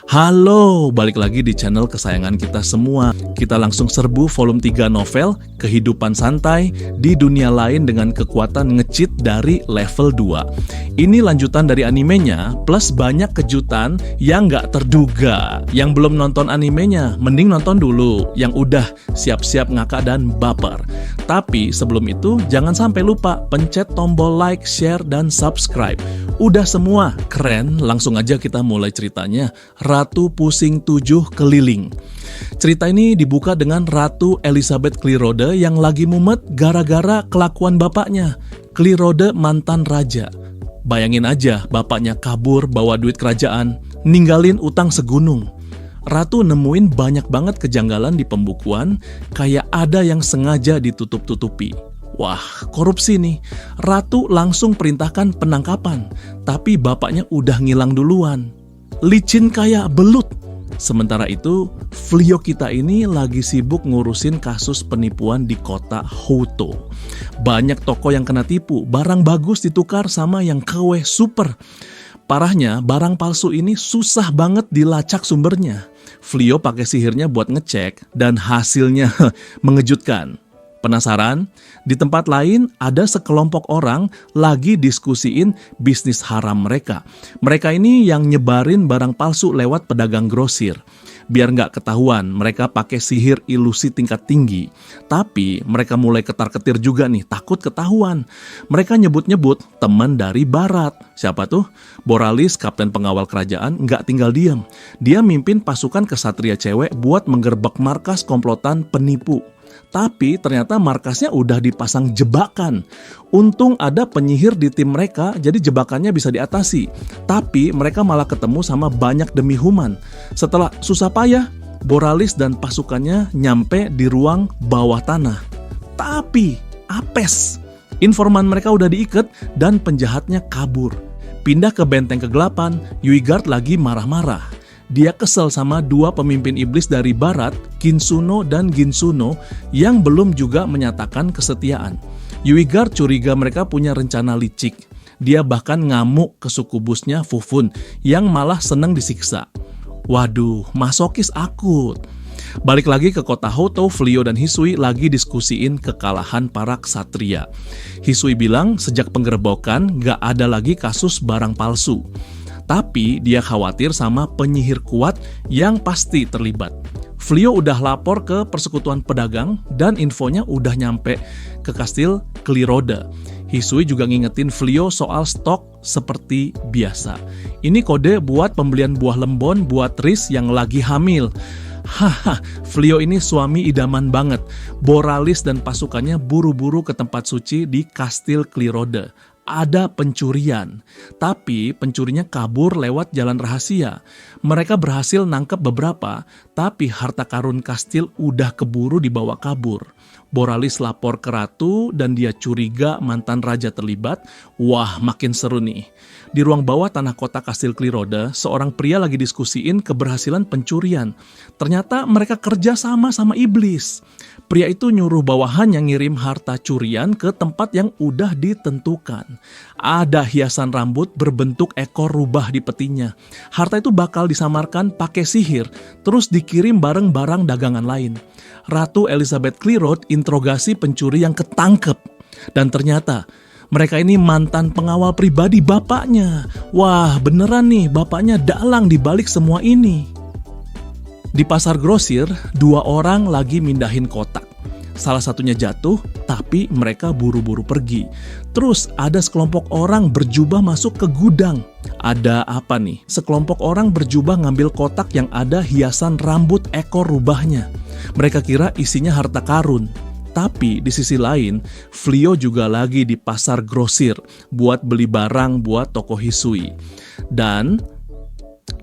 Halo, balik lagi di channel kesayangan kita semua. Kita langsung serbu volume 3 novel Kehidupan Santai di Dunia Lain dengan Kekuatan Nge-Cheat dari level 2. Ini lanjutan dari animenya, plus banyak kejutan yang nggak terduga. Yang belum nonton animenya, mending nonton dulu. Yang udah siap-siap ngakak dan baper. Tapi sebelum itu, jangan sampai lupa pencet tombol like, share, dan subscribe. Udah semua, keren, langsung aja kita mulai ceritanya. Ratu Pusing 7 Keliling. Cerita ini dibuka dengan Ratu Elizabeth Clearrode yang lagi mumet gara-gara kelakuan bapaknya. Clearrode mantan raja. Bayangin aja bapaknya kabur bawa duit kerajaan, ninggalin utang segunung. Ratu nemuin banyak banget kejanggalan di pembukuan, kayak ada yang sengaja ditutup-tutupi. Wah, korupsi nih. Ratu langsung perintahkan penangkapan, tapi bapaknya udah ngilang duluan. Licin kayak belut. Sementara itu, Flio kita ini lagi sibuk ngurusin kasus penipuan di kota Houto. Banyak toko yang kena tipu, barang bagus ditukar sama yang KW super. Parahnya, barang palsu ini susah banget dilacak sumbernya. Flio pakai sihirnya buat ngecek, dan hasilnya mengejutkan. Penasaran? Di tempat lain ada sekelompok orang lagi diskusiin bisnis haram mereka. Mereka ini yang nyebarin barang palsu lewat pedagang grosir. Biar nggak ketahuan, mereka pakai sihir ilusi tingkat tinggi. Tapi mereka mulai ketar-ketir juga nih, takut ketahuan. Mereka nyebut-nyebut teman dari barat. Siapa tuh? Boralis, kapten pengawal kerajaan, nggak tinggal diam. Dia mimpin pasukan kesatria cewek buat menggerbek markas komplotan penipu. Tapi ternyata markasnya udah dipasang jebakan. Untung ada penyihir di tim mereka, jadi jebakannya bisa diatasi. Tapi mereka malah ketemu sama banyak demi human. Setelah susah payah, Boralis dan pasukannya nyampe di ruang bawah tanah. Tapi apes, informan mereka udah diikat dan penjahatnya kabur. Pindah ke benteng kegelapan, Yuigard lagi marah-marah. Dia kesel sama dua pemimpin iblis dari barat, Kinsuno dan Ginsuno, yang belum juga menyatakan kesetiaan. Yuigard curiga mereka punya rencana licik. Dia bahkan ngamuk ke sukubusnya Fufun, yang malah seneng disiksa. Waduh, masokis akut. Balik lagi ke kota Houto, Flio dan Hisui lagi diskusiin kekalahan para ksatria. Hisui bilang sejak penggerbekan gak ada lagi kasus barang palsu. Tapi dia khawatir sama penyihir kuat yang pasti terlibat. Flio udah lapor ke persekutuan pedagang dan infonya udah nyampe ke kastil Clearrode. Hisui juga ngingetin Flio soal stok seperti biasa. Ini kode buat pembelian buah lembon buat Tris yang lagi hamil. Haha, Flio ini suami idaman banget. Boralis dan pasukannya buru-buru ke tempat suci di kastil Clearrode. Ada pencurian, tapi pencurinya kabur lewat jalan rahasia. Mereka berhasil nangkep beberapa, tapi harta karun kastil udah keburu dibawa kabur. Boralis lapor ke ratu dan dia curiga mantan raja terlibat. Wah, makin seru nih. Di ruang bawah tanah kota kastil Clearrode, seorang pria lagi diskusiin keberhasilan pencurian. Ternyata mereka kerja sama iblis. Pria itu nyuruh bawahannya ngirim harta curian ke tempat yang udah ditentukan. Ada hiasan rambut berbentuk ekor rubah di petinya. Harta itu bakal disamarkan pakai sihir, terus dikirim bareng barang dagangan lain. Ratu Elizabeth Clearrode interogasi pencuri yang ketangkep. Dan ternyata mereka ini mantan pengawal pribadi bapaknya. Wah, beneran nih bapaknya dalang di balik semua ini. Di pasar grosir, dua orang lagi mindahin kotak. Salah satunya jatuh, tapi mereka buru-buru pergi. Terus ada sekelompok orang berjubah masuk ke gudang. Ada apa nih? Sekelompok orang berjubah ngambil kotak yang ada hiasan rambut ekor rubahnya. Mereka kira isinya harta karun. Tapi di sisi lain, Flio juga lagi di pasar grosir buat beli barang buat toko Hisui. Dan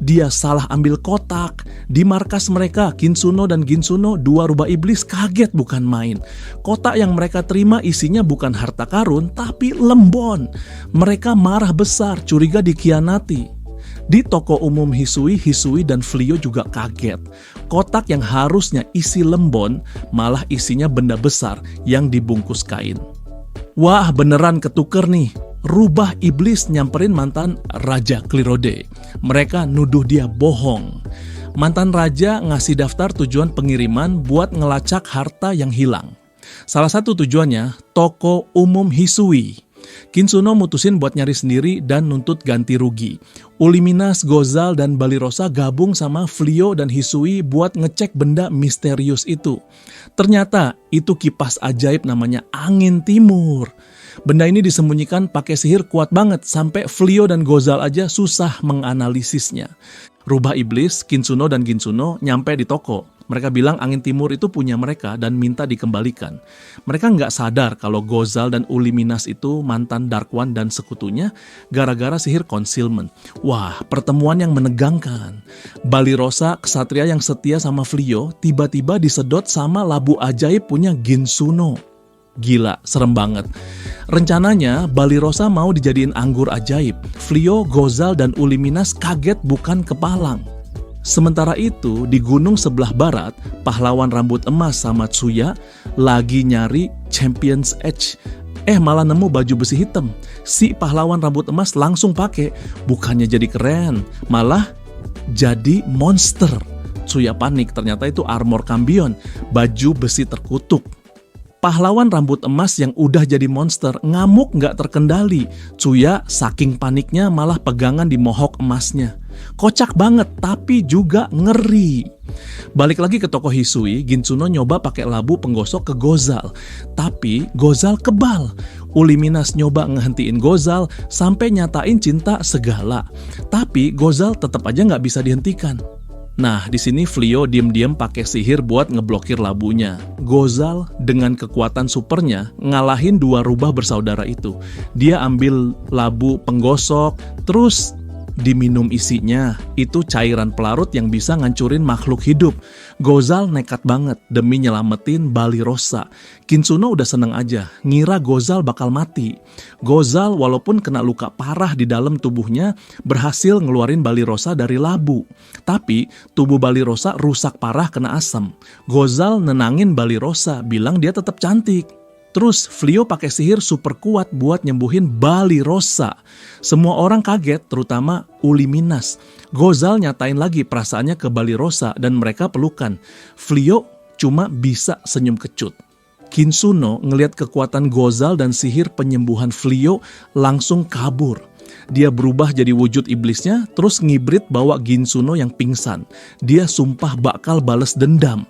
dia salah ambil kotak. Di markas mereka, Kinsuno dan Ginsuno, dua rubah iblis, kaget bukan main. Kotak yang mereka terima isinya bukan harta karun, tapi lembon. Mereka marah besar, curiga dikhianati. Di toko umum Hisui, Hisui dan Flio juga kaget. Kotak yang harusnya isi lembon, malah isinya benda besar yang dibungkus kain. Wah, beneran ketuker nih. Rubah iblis nyamperin mantan Raja Clearrode. Mereka nuduh dia bohong. Mantan raja ngasih daftar tujuan pengiriman buat ngelacak harta yang hilang. Salah satu tujuannya, toko umum Hisui. Kinsuno mutusin buat nyari sendiri dan nuntut ganti rugi. Uliminas, Gozal, dan Balirosa gabung sama Flio dan Hisui buat ngecek benda misterius itu. Ternyata itu kipas ajaib namanya Angin Timur. Benda ini disembunyikan pakai sihir kuat banget sampai Flio dan Gozal aja susah menganalisisnya. Rubah iblis, Kinsuno dan Ginsuno nyampe di toko. Mereka bilang Angin Timur itu punya mereka dan minta dikembalikan. Mereka nggak sadar kalau Gozal dan Uliminas itu mantan Dark One dan sekutunya gara-gara sihir concealment. Wah, pertemuan yang menegangkan. Balirosa, kesatria yang setia sama Flio, tiba-tiba disedot sama labu ajaib punya Ginsuno. Gila, serem banget. Rencananya Balirosa mau dijadiin anggur ajaib. Flio, Gozal, dan Uliminas kaget bukan kepalang. Sementara itu, di gunung sebelah barat, pahlawan rambut emas sama Tsuya lagi nyari Champion's Edge. Malah nemu baju besi hitam. Si pahlawan rambut emas langsung pakai, bukannya jadi keren, malah jadi monster. Tsuya panik, ternyata itu armor kambion, baju besi terkutuk. Pahlawan rambut emas yang udah jadi monster ngamuk nggak terkendali. Tsuya saking paniknya malah pegangan di mohawk emasnya. Kocak banget tapi juga ngeri. Balik lagi ke toko Hisui, Ginsuno nyoba pakai labu penggosok ke Gozal. Tapi Gozal kebal. Uliminas nyoba ngehentiin Gozal sampai nyatain cinta segala. Tapi Gozal tetap aja nggak bisa dihentikan. Nah, di sini Flio diam-diam pakai sihir buat ngeblokir labunya. Gozal dengan kekuatan supernya ngalahin dua rubah bersaudara itu. Dia ambil labu penggosok, terus diminum isinya. Itu cairan pelarut yang bisa ngancurin makhluk hidup. Gozal nekat banget demi nyelamatin Balirosa. Kinsuno udah seneng aja, ngira Gozal bakal mati. Gozal walaupun kena luka parah di dalam tubuhnya, berhasil ngeluarin Balirosa dari labu. Tapi tubuh Balirosa rusak parah kena asam. Gozal nenangin Balirosa, bilang dia tetap cantik. Terus Flio pakai sihir super kuat buat nyembuhin Balirosa. Semua orang kaget, terutama Uliminas. Gozal nyatain lagi perasaannya ke Balirosa dan mereka pelukan. Flio cuma bisa senyum kecut. Kinsuno ngelihat kekuatan Gozal dan sihir penyembuhan Flio langsung kabur. Dia berubah jadi wujud iblisnya, terus ngibrit bawa Ginsuno yang pingsan. Dia sumpah bakal bales dendam.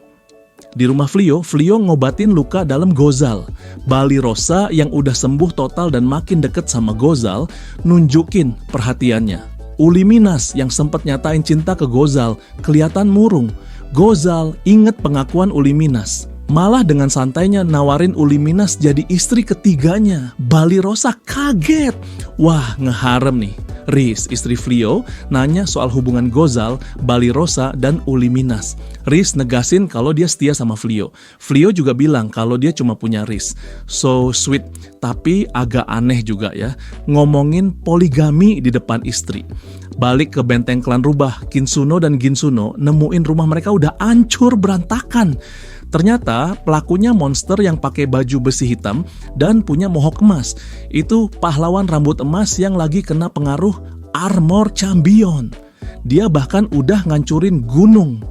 Di rumah Flio ngobatin luka dalam Gozal. Balirosa yang udah sembuh total dan makin deket sama Gozal, nunjukin perhatiannya. Uliminas yang sempat nyatain cinta ke Gozal, kelihatan murung. Gozal inget pengakuan Uliminas. Malah dengan santainya nawarin Uliminas jadi istri ketiganya. Balirosa kaget. Wah, ngeharem nih. Riz, istri Flio, nanya soal hubungan Gozal, Balirosa, dan Uliminas. Riz negasin kalau dia setia sama Flio. Flio juga bilang kalau dia cuma punya Riz. So sweet, tapi agak aneh juga ya, ngomongin poligami di depan istri. Balik ke benteng klan rubah, Kinsuno dan Ginsuno nemuin rumah mereka udah hancur berantakan. Ternyata pelakunya monster yang pakai baju besi hitam dan punya mohawk emas. Itu pahlawan rambut emas yang lagi kena pengaruh armor champion. Dia bahkan udah ngancurin gunung.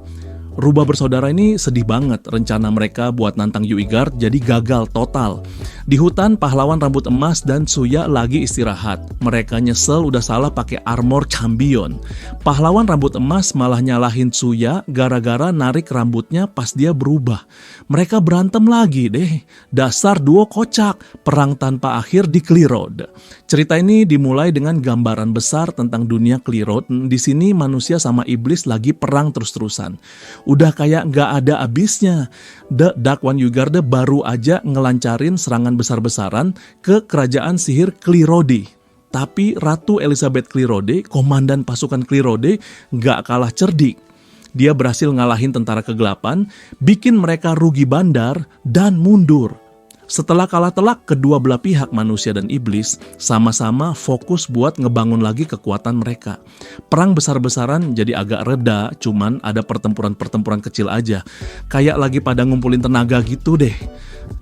Rubah bersaudara ini sedih banget, rencana mereka buat nantang Yuigard jadi gagal total. Di hutan, pahlawan rambut emas dan Tsuya lagi istirahat. Mereka nyesel udah salah pakai armor champion. Pahlawan rambut emas malah nyalahin Tsuya gara-gara narik rambutnya pas dia berubah. Mereka berantem lagi deh. Dasar duo kocak, perang tanpa akhir di Clearroad. Cerita ini dimulai dengan gambaran besar tentang dunia Clearroad. Di sini manusia sama iblis lagi perang terus-terusan. Udah kayak nggak ada abisnya. The Dark One Yuigard baru aja ngelancarin serangan besar-besaran ke kerajaan sihir Clearroad. Tapi Ratu Elizabeth Clearroad, komandan pasukan Clearroad, nggak kalah cerdik. Dia berhasil ngalahin tentara kegelapan, bikin mereka rugi bandar, dan mundur. Setelah kalah telak, kedua belah pihak manusia dan iblis sama-sama fokus buat ngebangun lagi kekuatan mereka. Perang besar-besaran jadi agak reda, cuman ada pertempuran-pertempuran kecil aja. Kayak lagi pada ngumpulin tenaga gitu deh.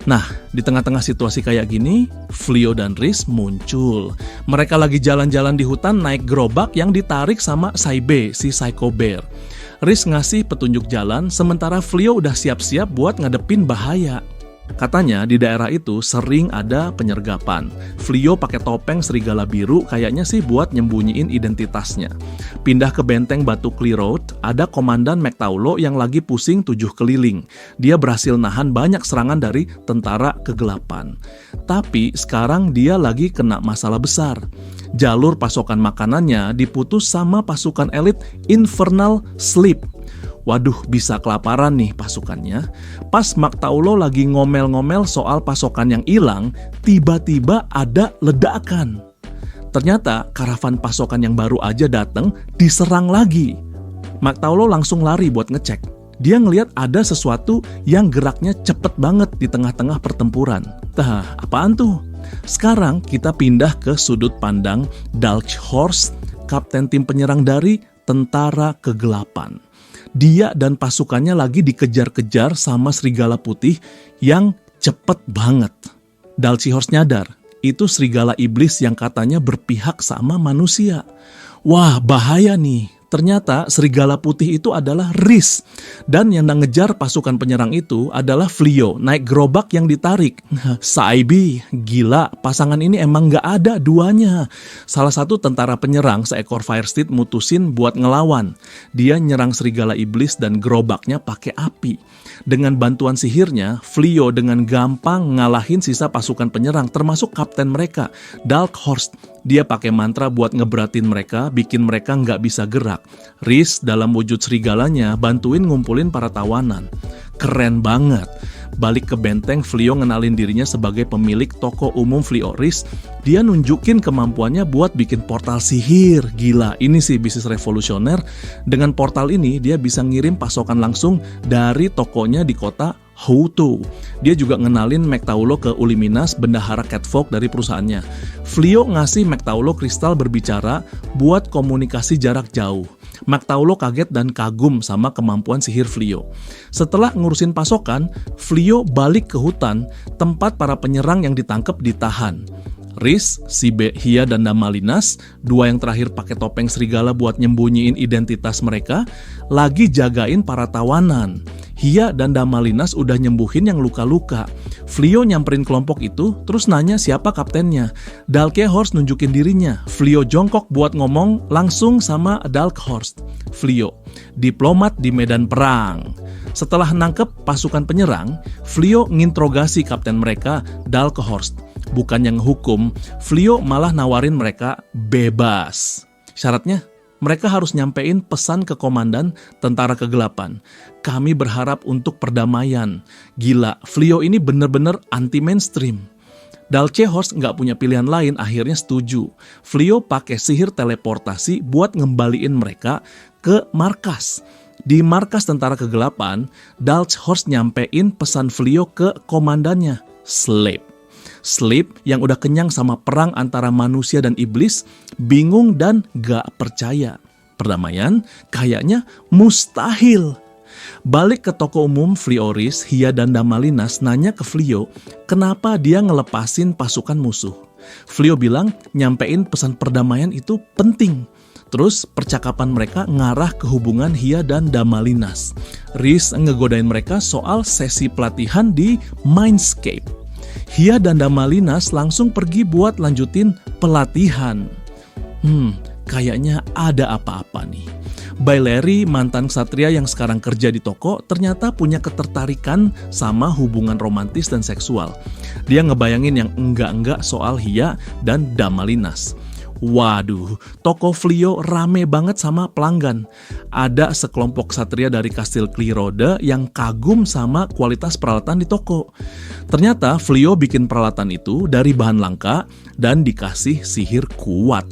Nah, di tengah-tengah situasi kayak gini, Flio dan Riz muncul. Mereka lagi jalan-jalan di hutan naik gerobak yang ditarik sama Saibe, si Psycho Bear. Riz ngasih petunjuk jalan, sementara Flio udah siap-siap buat ngadepin bahaya. Katanya di daerah itu sering ada penyergapan. Flio pakai topeng serigala biru, kayaknya sih buat nyembunyiin identitasnya. Pindah ke benteng batu Clear Road, ada komandan McTaulo yang lagi pusing 7 keliling. Dia berhasil nahan banyak serangan dari tentara kegelapan. Tapi sekarang dia lagi kena masalah besar. Jalur pasokan makanannya diputus sama pasukan elit Infernal Sleep. Waduh, bisa kelaparan nih pasukannya. Pas McTaulo lagi ngomel-ngomel soal pasokan yang hilang, tiba-tiba ada ledakan. Ternyata karavan pasokan yang baru aja datang diserang lagi. McTaulo langsung lari buat ngecek. Dia ngelihat ada sesuatu yang geraknya cepet banget di tengah-tengah pertempuran. Tah, apaan tuh? Sekarang kita pindah ke sudut pandang Dalkhorst, kapten tim penyerang dari Tentara Kegelapan. Dia dan pasukannya lagi dikejar-kejar sama serigala putih yang cepet banget. Dalkhorst nyadar, itu serigala iblis yang katanya berpihak sama manusia. Wah, bahaya nih. Ternyata serigala putih itu adalah Riz. Dan yang ngejar pasukan penyerang itu adalah Flio, naik gerobak yang ditarik. Saibi, gila, pasangan ini emang gak ada duanya. Salah satu tentara penyerang seekor Firesteed mutusin buat ngelawan. Dia nyerang serigala iblis dan gerobaknya pakai api. Dengan bantuan sihirnya, Flio dengan gampang ngalahin sisa pasukan penyerang, termasuk kapten mereka, Dalkhorst. Dia pakai mantra buat ngeberatin mereka, bikin mereka nggak bisa gerak. Riz dalam wujud serigalanya bantuin ngumpulin para tawanan. Keren banget. Balik ke benteng, Flio ngenalin dirinya sebagai pemilik toko umum Flio Riz. Dia nunjukin kemampuannya buat bikin portal sihir. Gila, ini sih bisnis revolusioner. Dengan portal ini, dia bisa ngirim pasokan langsung dari tokonya di kota Houtou. Dia juga ngenalin McTaulo ke Uliminas, bendahara Catfolk dari perusahaannya. Flio ngasih McTaulo kristal berbicara buat komunikasi jarak jauh. McTaulo kaget dan kagum sama kemampuan sihir Flio. Setelah ngurusin pasokan, Flio balik ke hutan, tempat para penyerang yang ditangkap ditahan. Riz, Hia, dan Damalinas, dua yang terakhir pakai topeng serigala buat nyembunyiin identitas mereka, lagi jagain para tawanan. Hia dan Damalinas udah nyembuhin yang luka-luka. Flio nyamperin kelompok itu, terus nanya siapa kaptennya. Dalkhorst nunjukin dirinya. Flio jongkok buat ngomong langsung sama Dalkhorst. Flio, diplomat di medan perang. Setelah nangkep pasukan penyerang, Flio nginterogasi kapten mereka, Dalkhorst. Bukan yang hukum, Flio malah nawarin mereka bebas. Syaratnya, mereka harus nyampein pesan ke komandan Tentara Kegelapan. Kami berharap untuk perdamaian. Gila, Flio ini bener-bener anti-mainstream. Dalkhorst nggak punya pilihan lain, akhirnya setuju. Flio pakai sihir teleportasi buat ngembaliin mereka ke markas. Di markas Tentara Kegelapan, Dalkhorst nyampein pesan Flio ke komandannya, Sleep yang udah kenyang sama perang antara manusia dan iblis, bingung dan gak percaya. Perdamaian kayaknya mustahil. Balik ke toko umum Flio Riz, Hia dan Damalinas nanya ke Flio kenapa dia ngelepasin pasukan musuh. Flio bilang nyampein pesan perdamaian itu penting. Terus percakapan mereka ngarah ke hubungan Hia dan Damalinas. Riz ngegodain mereka soal sesi pelatihan di Mindscape. Hia dan Damalinas langsung pergi buat lanjutin pelatihan. Kayaknya ada apa-apa nih. Baileri, mantan ksatria yang sekarang kerja di toko, ternyata punya ketertarikan sama hubungan romantis dan seksual. Dia ngebayangin yang enggak-enggak soal Hia dan Damalinas. Waduh, toko Flio rame banget sama pelanggan. Ada sekelompok ksatria dari Kastil Clearrode yang kagum sama kualitas peralatan di toko. Ternyata Flio bikin peralatan itu dari bahan langka dan dikasih sihir kuat.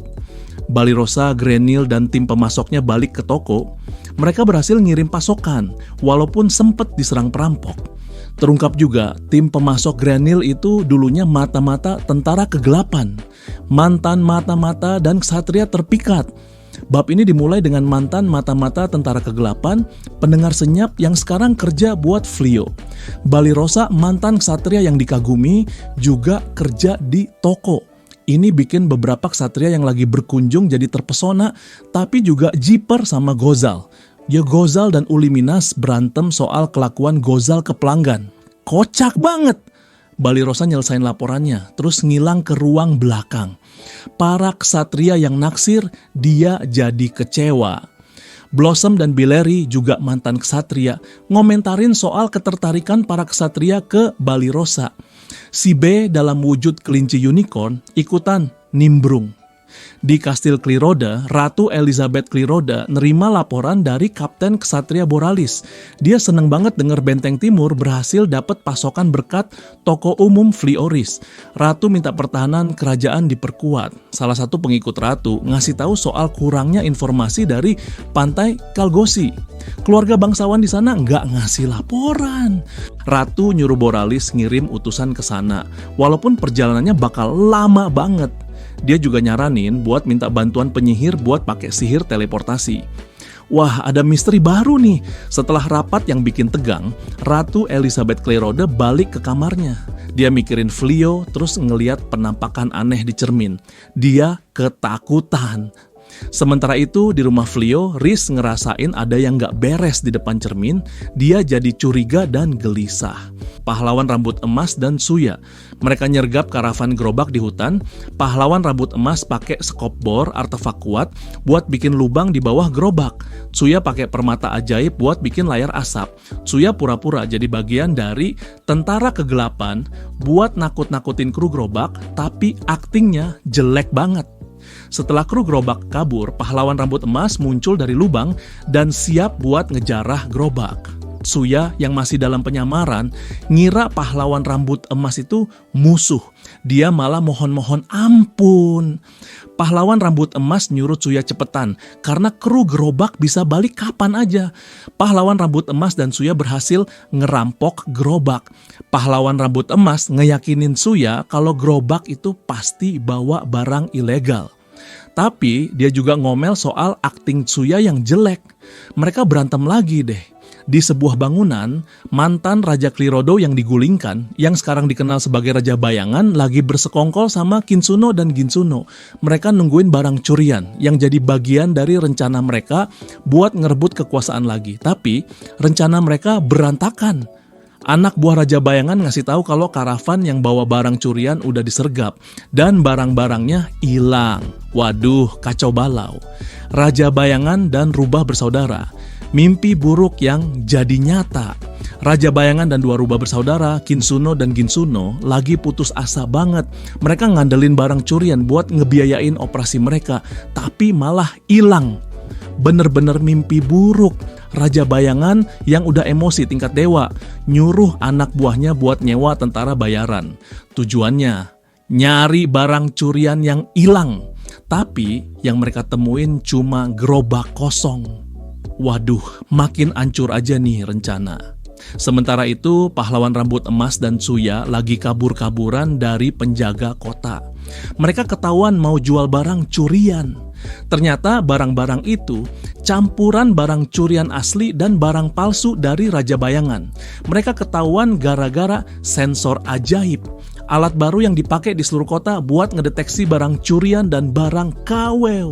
Balirosa, Grenil, dan tim pemasoknya balik ke toko. Mereka berhasil ngirim pasokan, walaupun sempat diserang perampok. Terungkap juga, tim pemasok Grenil itu dulunya mata-mata Tentara Kegelapan. Mantan mata-mata dan ksatria terpikat. Bab ini dimulai dengan mantan mata-mata Tentara Kegelapan, pendengar senyap yang sekarang kerja buat Flio. Balirosa, mantan ksatria yang dikagumi, juga kerja di toko. Ini bikin beberapa ksatria yang lagi berkunjung jadi terpesona, tapi juga jiper sama Gozal. Ya Gozal dan Uliminas berantem soal kelakuan Gozal ke pelanggan. Kocak banget. Balirosa nyelesain laporannya, terus ngilang ke ruang belakang. Para ksatria yang naksir, dia jadi kecewa. Blossom dan Billeri, juga mantan ksatria, ngomentarin soal ketertarikan para ksatria ke Balirosa. Si B dalam wujud kelinci unicorn ikutan nimbrung. Di Kastil Kliroda, Ratu Elizabeth Kliroda nerima laporan dari Kapten Ksatria Boralis. Dia seneng banget denger Benteng Timur berhasil dapat pasokan berkat toko umum Flioris. Ratu minta pertahanan kerajaan diperkuat. Salah satu pengikut Ratu ngasih tahu soal kurangnya informasi dari pantai Kalgosi. Keluarga bangsawan di sana nggak ngasih laporan. Ratu nyuruh Boralis ngirim utusan ke sana, walaupun perjalanannya bakal lama banget. Dia juga nyaranin buat minta bantuan penyihir buat pakai sihir teleportasi. Wah, ada misteri baru nih. Setelah rapat yang bikin tegang, Ratu Elizabeth Kliroda balik ke kamarnya. Dia mikirin Flio, terus ngeliat penampakan aneh di cermin. Dia ketakutan. Sementara itu di rumah Flio, Rhys ngerasain ada yang gak beres di depan cermin. Dia jadi curiga dan gelisah. Pahlawan rambut emas dan Suya, mereka nyergap karavan gerobak di hutan. Pahlawan rambut emas pakai sekop bor artefak kuat buat bikin lubang di bawah gerobak. Suya pakai permata ajaib buat bikin layar asap. Suya pura-pura jadi bagian dari tentara kegelapan buat nakut-nakutin kru gerobak, tapi aktingnya jelek banget. Setelah kru gerobak kabur, pahlawan rambut emas muncul dari lubang dan siap buat ngejarah gerobak. Suya yang masih dalam penyamaran ngira pahlawan rambut emas itu musuh. Dia malah mohon-mohon ampun. Pahlawan rambut emas nyuruh Suya cepetan karena kru gerobak bisa balik kapan aja. Pahlawan rambut emas dan Suya berhasil ngerampok gerobak. Pahlawan rambut emas ngeyakinin Suya kalau gerobak itu pasti bawa barang ilegal. Tapi dia juga ngomel soal akting Suya yang jelek. Mereka berantem lagi deh. Di sebuah bangunan, mantan Raja Klirodo yang digulingkan, yang sekarang dikenal sebagai Raja Bayangan, lagi bersekongkol sama Kinsuno dan Ginsuno. Mereka nungguin barang curian yang jadi bagian dari rencana mereka buat ngerebut kekuasaan lagi. Tapi rencana mereka berantakan. Anak buah Raja Bayangan ngasih tahu kalau karavan yang bawa barang curian udah disergap dan barang-barangnya hilang. Waduh, kacau balau. Raja Bayangan dan Rubah bersaudara. Mimpi buruk yang jadi nyata. Raja Bayangan dan dua rubah bersaudara, Kinsuno dan Ginsuno, lagi putus asa banget. Mereka ngandelin barang curian buat ngebiayain operasi mereka, tapi malah hilang. Bener-bener mimpi buruk. Raja Bayangan yang udah emosi tingkat dewa, nyuruh anak buahnya buat nyewa tentara bayaran. Tujuannya, nyari barang curian yang hilang. Tapi yang mereka temuin cuma gerobak kosong. Waduh, makin ancur aja nih rencana. Sementara itu, pahlawan rambut emas dan Suya lagi kabur-kaburan dari penjaga kota. Mereka ketahuan mau jual barang curian. Ternyata barang-barang itu campuran barang curian asli dan barang palsu dari Raja Bayangan. Mereka ketahuan gara-gara sensor ajaib. Alat baru yang dipakai di seluruh kota buat ngedeteksi barang curian dan barang KW.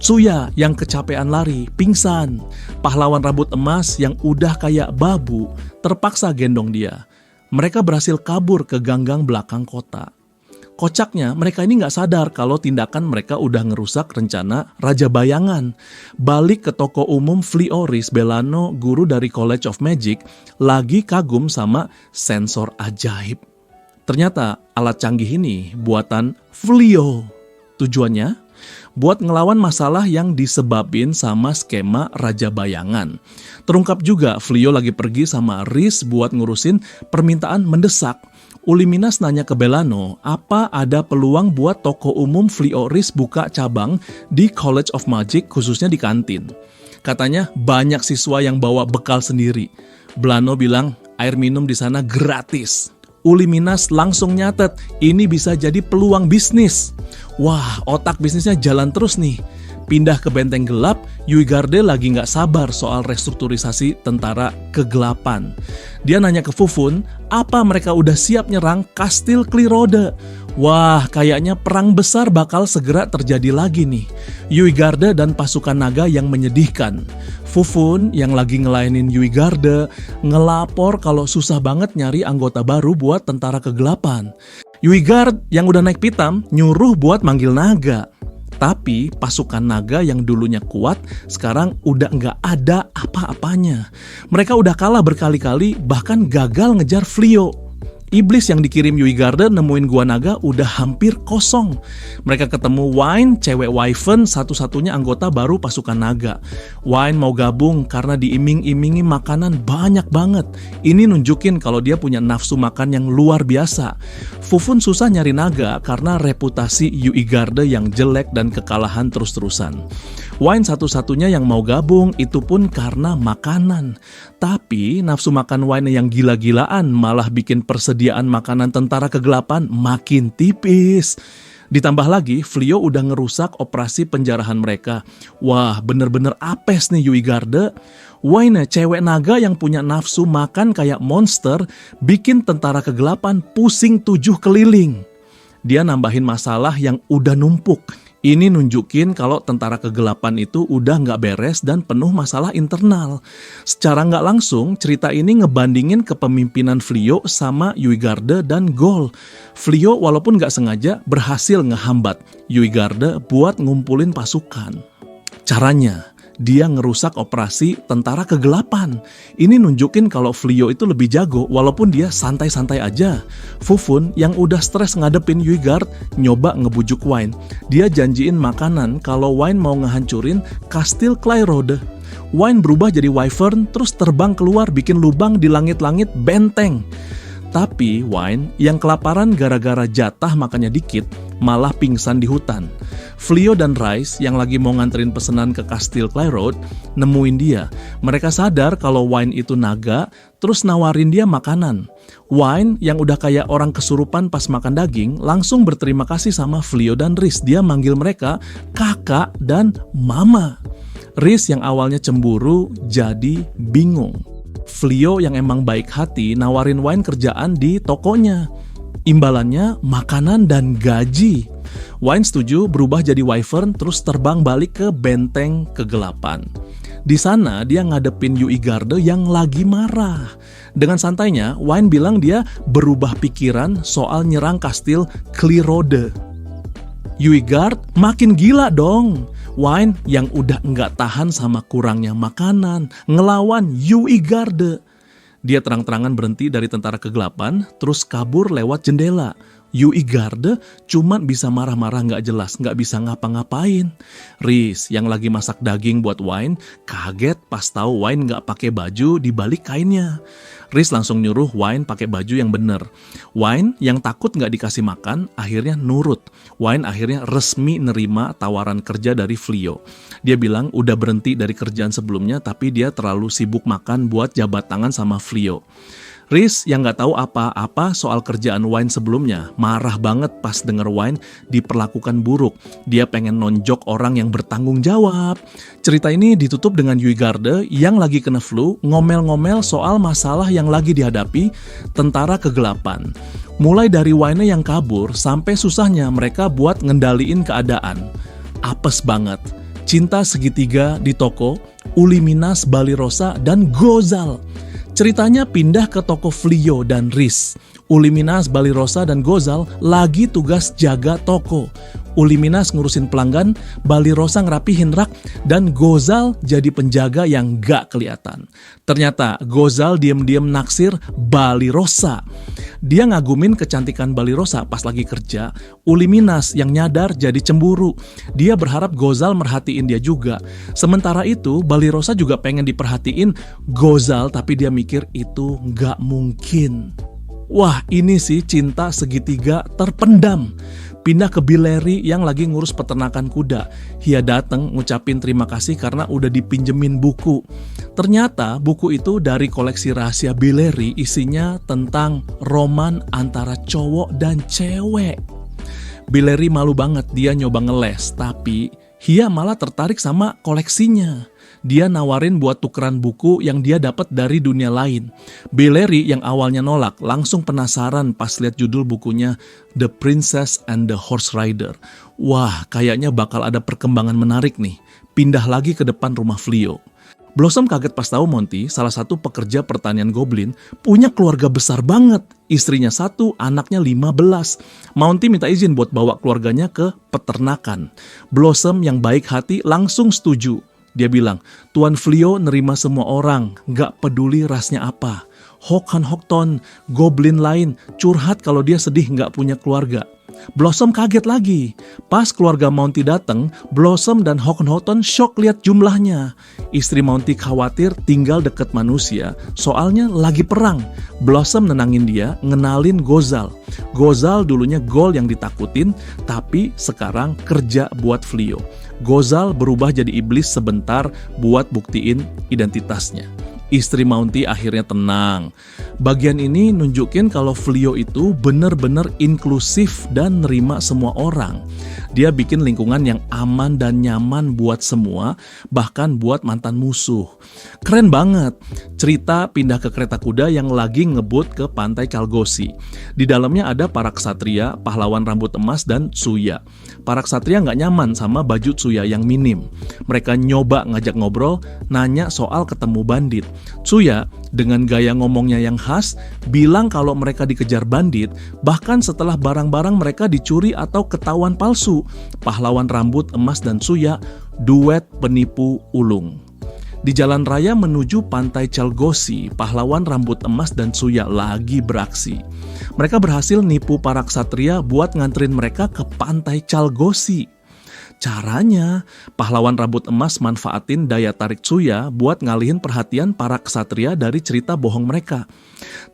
Suya yang kecapean lari, pingsan. Pahlawan rambut emas yang udah kayak babu terpaksa gendong dia. Mereka berhasil kabur ke ganggang belakang kota. Kocaknya mereka ini gak sadar kalau tindakan mereka udah ngerusak rencana Raja Bayangan. Balik ke toko umum Flioris, Belano, guru dari College of Magic, lagi kagum sama sensor ajaib. Ternyata alat canggih ini buatan Flio. Tujuannya buat ngelawan masalah yang disebabin sama skema Raja Bayangan. Terungkap juga Flio lagi pergi sama Rhys buat ngurusin permintaan mendesak. Uliminas nanya ke Belano, apa ada peluang buat toko umum Flioris buka cabang di College of Magic, khususnya di kantin. Katanya banyak siswa yang bawa bekal sendiri. Belano bilang air minum di sana gratis. Uliminas langsung nyatet, ini bisa jadi peluang bisnis. Wah, otak bisnisnya jalan terus nih. Pindah ke Benteng Gelap, Yuigarde lagi gak sabar soal restrukturisasi tentara kegelapan. Dia nanya ke Fufun, apa mereka udah siap nyerang Kastil Kliroda? Wah, kayaknya perang besar bakal segera terjadi lagi nih. Yuigarde dan pasukan naga yang menyedihkan. Fufun yang lagi ngelayanin Yui Garde ngelapor kalau susah banget nyari anggota baru buat tentara kegelapan. Yui Garde yang udah naik pitam nyuruh buat manggil naga. Tapi pasukan naga yang dulunya kuat sekarang udah nggak ada apa-apanya. Mereka udah kalah berkali-kali, bahkan gagal ngejar Flio. Iblis yang dikirim Yui Garde nemuin gua naga udah hampir kosong. Mereka ketemu Wine, cewek Wyvern, satu-satunya anggota baru pasukan naga. Wine mau gabung karena diiming-imingi makanan banyak banget. Ini nunjukin kalau dia punya nafsu makan yang luar biasa. Fufun susah nyari naga karena reputasi Yui Garde yang jelek dan kekalahan terus-terusan. Wine satu-satunya yang mau gabung, itu pun karena makanan. Tapi nafsu makan Wine yang gila-gilaan malah bikin persediaan makanan tentara kegelapan makin tipis. Ditambah lagi, Flio udah ngerusak operasi penjarahan mereka. Wah, bener-bener apes nih Yui Garde. Wine, cewek naga yang punya nafsu makan kayak monster, bikin tentara kegelapan pusing 7 keliling. Dia nambahin masalah yang udah numpuk. Ini nunjukin kalau tentara kegelapan itu udah nggak beres dan penuh masalah internal. Secara nggak langsung, cerita ini ngebandingin kepemimpinan Flio sama Yui Garde dan Gol. Flio walaupun nggak sengaja berhasil ngehambat Yui Garde buat ngumpulin pasukan. Caranya, dia ngerusak operasi tentara kegelapan. Ini nunjukin kalau Flio itu lebih jago walaupun dia santai-santai aja. Fufun yang udah stres ngadepin Yui Garde nyoba ngebujuk Wine. Dia janjiin makanan kalau Wine mau ngehancurin Kastil Clayrode. Wine berubah jadi Wyvern terus terbang keluar bikin lubang di langit-langit benteng. Tapi Wine yang kelaparan gara-gara jatah makannya dikit malah pingsan di hutan. Flio dan Rice yang lagi mau nganterin pesanan ke Kastil Clayrode nemuin dia. Mereka sadar kalau Wine itu naga, terus nawarin dia makanan. Wine yang udah kayak orang kesurupan pas makan daging langsung berterima kasih sama Flio dan Rice. Dia manggil mereka kakak dan mama. Rice yang awalnya cemburu jadi bingung. Flio yang emang baik hati nawarin Wine kerjaan di tokonya. Imbalannya makanan dan gaji. Wine setuju berubah jadi Wyvern terus terbang balik ke benteng kegelapan. Di sana dia ngadepin Yui Garde yang lagi marah. Dengan santainya, Wine bilang dia berubah pikiran soal nyerang kastil Clayrode. Yui Garde makin gila dong. Wine yang udah nggak tahan sama kurangnya makanan, ngelawan Yui Garde. Dia terang-terangan berhenti dari tentara kegelapan, terus kabur lewat jendela. Yui Garde cuma bisa marah-marah nggak jelas, nggak bisa ngapa-ngapain. Rice yang lagi masak daging buat Wine kaget pas tahu Wine nggak pakai baju di balik kainnya. Rice langsung nyuruh Wine pakai baju yang bener. Wine yang takut nggak dikasih makan akhirnya nurut. Wine akhirnya resmi nerima tawaran kerja dari Flio. Dia bilang udah berhenti dari kerjaan sebelumnya tapi dia terlalu sibuk makan buat jabat tangan sama Flio. Rice yang nggak tahu apa-apa soal kerjaan Wine sebelumnya marah banget pas denger Wine diperlakukan buruk. Dia pengen nonjok orang yang bertanggung jawab. Cerita ini ditutup dengan Yui Garde yang lagi kena flu ngomel-ngomel soal masalah yang lagi dihadapi tentara kegelapan. Mulai dari Wine yang kabur sampai susahnya mereka buat ngendaliin keadaan. Apes banget. Cinta segitiga di toko, Uliminas, Balirosa, dan Gozal. Ceritanya pindah ke toko Flio dan Rice. Uliminas, Balirosa, dan Gozal lagi tugas jaga toko. Uliminas ngurusin pelanggan, Balirosa ngerapihin rak, dan Gozal jadi penjaga yang gak kelihatan. Ternyata Gozal diem-diem naksir Balirosa. Dia ngagumin kecantikan Balirosa pas lagi kerja. Uliminas yang nyadar jadi cemburu. Dia berharap Gozal merhatiin dia juga. Sementara itu Balirosa juga pengen diperhatiin Gozal, tapi dia mikir itu gak mungkin. Wah, ini sih cinta segitiga terpendam. Pindah ke Billeri yang lagi ngurus peternakan kuda. Hia dateng ngucapin terima kasih karena udah dipinjemin buku. Ternyata buku itu dari koleksi rahasia Billeri, isinya tentang roman antara cowok dan cewek. Billeri malu banget dia nyoba ngeles, tapi Hia malah tertarik sama koleksinya. Dia nawarin buat tukeran buku yang dia dapat dari dunia lain. Billeri yang awalnya nolak langsung penasaran pas lihat judul bukunya The Princess and the Horse Rider. Wah, kayaknya bakal ada perkembangan menarik nih. Pindah lagi ke depan rumah Flio. Blossom kaget pas tahu Monty, salah satu pekerja pertanian goblin, punya keluarga besar banget. Istrinya 1, anaknya 15. Monty minta izin buat bawa keluarganya ke peternakan. Blossom yang baik hati langsung setuju. Dia bilang, Tuan Flio nerima semua orang, gak peduli rasnya apa. Håkon Håkon, goblin lain, curhat kalau dia sedih gak punya keluarga. Blossom kaget lagi. Pas keluarga Monty datang, Blossom dan Håkon Håkon shock lihat jumlahnya. Istri Monty khawatir tinggal deket manusia, soalnya lagi perang. Blossom nenangin dia, ngenalin Gozal. Gozal dulunya Gol yang ditakutin, tapi sekarang kerja buat Flio. Gozal berubah jadi iblis sebentar buat buktiin identitasnya. Istri Monty akhirnya tenang. Bagian ini nunjukin kalau Flio itu bener-bener inklusif dan nerima semua orang. Dia bikin lingkungan yang aman dan nyaman buat semua, bahkan buat mantan musuh. Keren banget. Cerita pindah ke kereta kuda yang lagi ngebut ke pantai Calgosi. Di dalamnya ada para ksatria, pahlawan rambut emas, dan Tsuya. Para ksatria nggak nyaman sama baju Tsuya yang minim. Mereka nyoba ngajak ngobrol, nanya soal ketemu bandit. Tsuya dengan gaya ngomongnya yang khas bilang kalau mereka dikejar bandit, bahkan setelah barang-barang mereka dicuri atau ketahuan palsu. Pahlawan rambut emas dan Tsuya duet penipu ulung. Di jalan raya menuju pantai Calgosi, pahlawan rambut emas dan Tsuya lagi beraksi. Mereka berhasil nipu para ksatria buat nganterin mereka ke pantai Calgosi. Caranya, pahlawan rambut emas manfaatin daya tarik Tsuya buat ngalihin perhatian para ksatria dari cerita bohong mereka.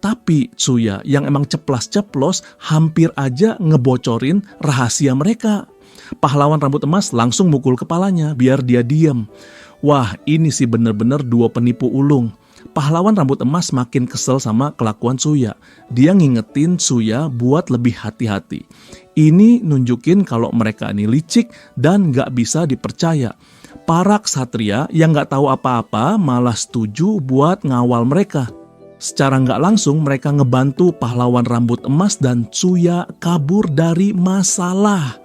Tapi Tsuya yang emang ceplas-ceplos hampir aja ngebocorin rahasia mereka. Pahlawan rambut emas langsung mukul kepalanya biar dia diem. Wah, ini sih bener-bener dua penipu ulung. Pahlawan rambut emas makin kesel sama kelakuan Tsuya. Dia ngingetin Tsuya buat lebih hati-hati. Ini nunjukin kalau mereka ini licik dan gak bisa dipercaya. Para ksatria yang gak tahu apa-apa malah setuju buat ngawal mereka. Secara gak langsung mereka ngebantu pahlawan rambut emas dan Tsuya kabur dari masalah.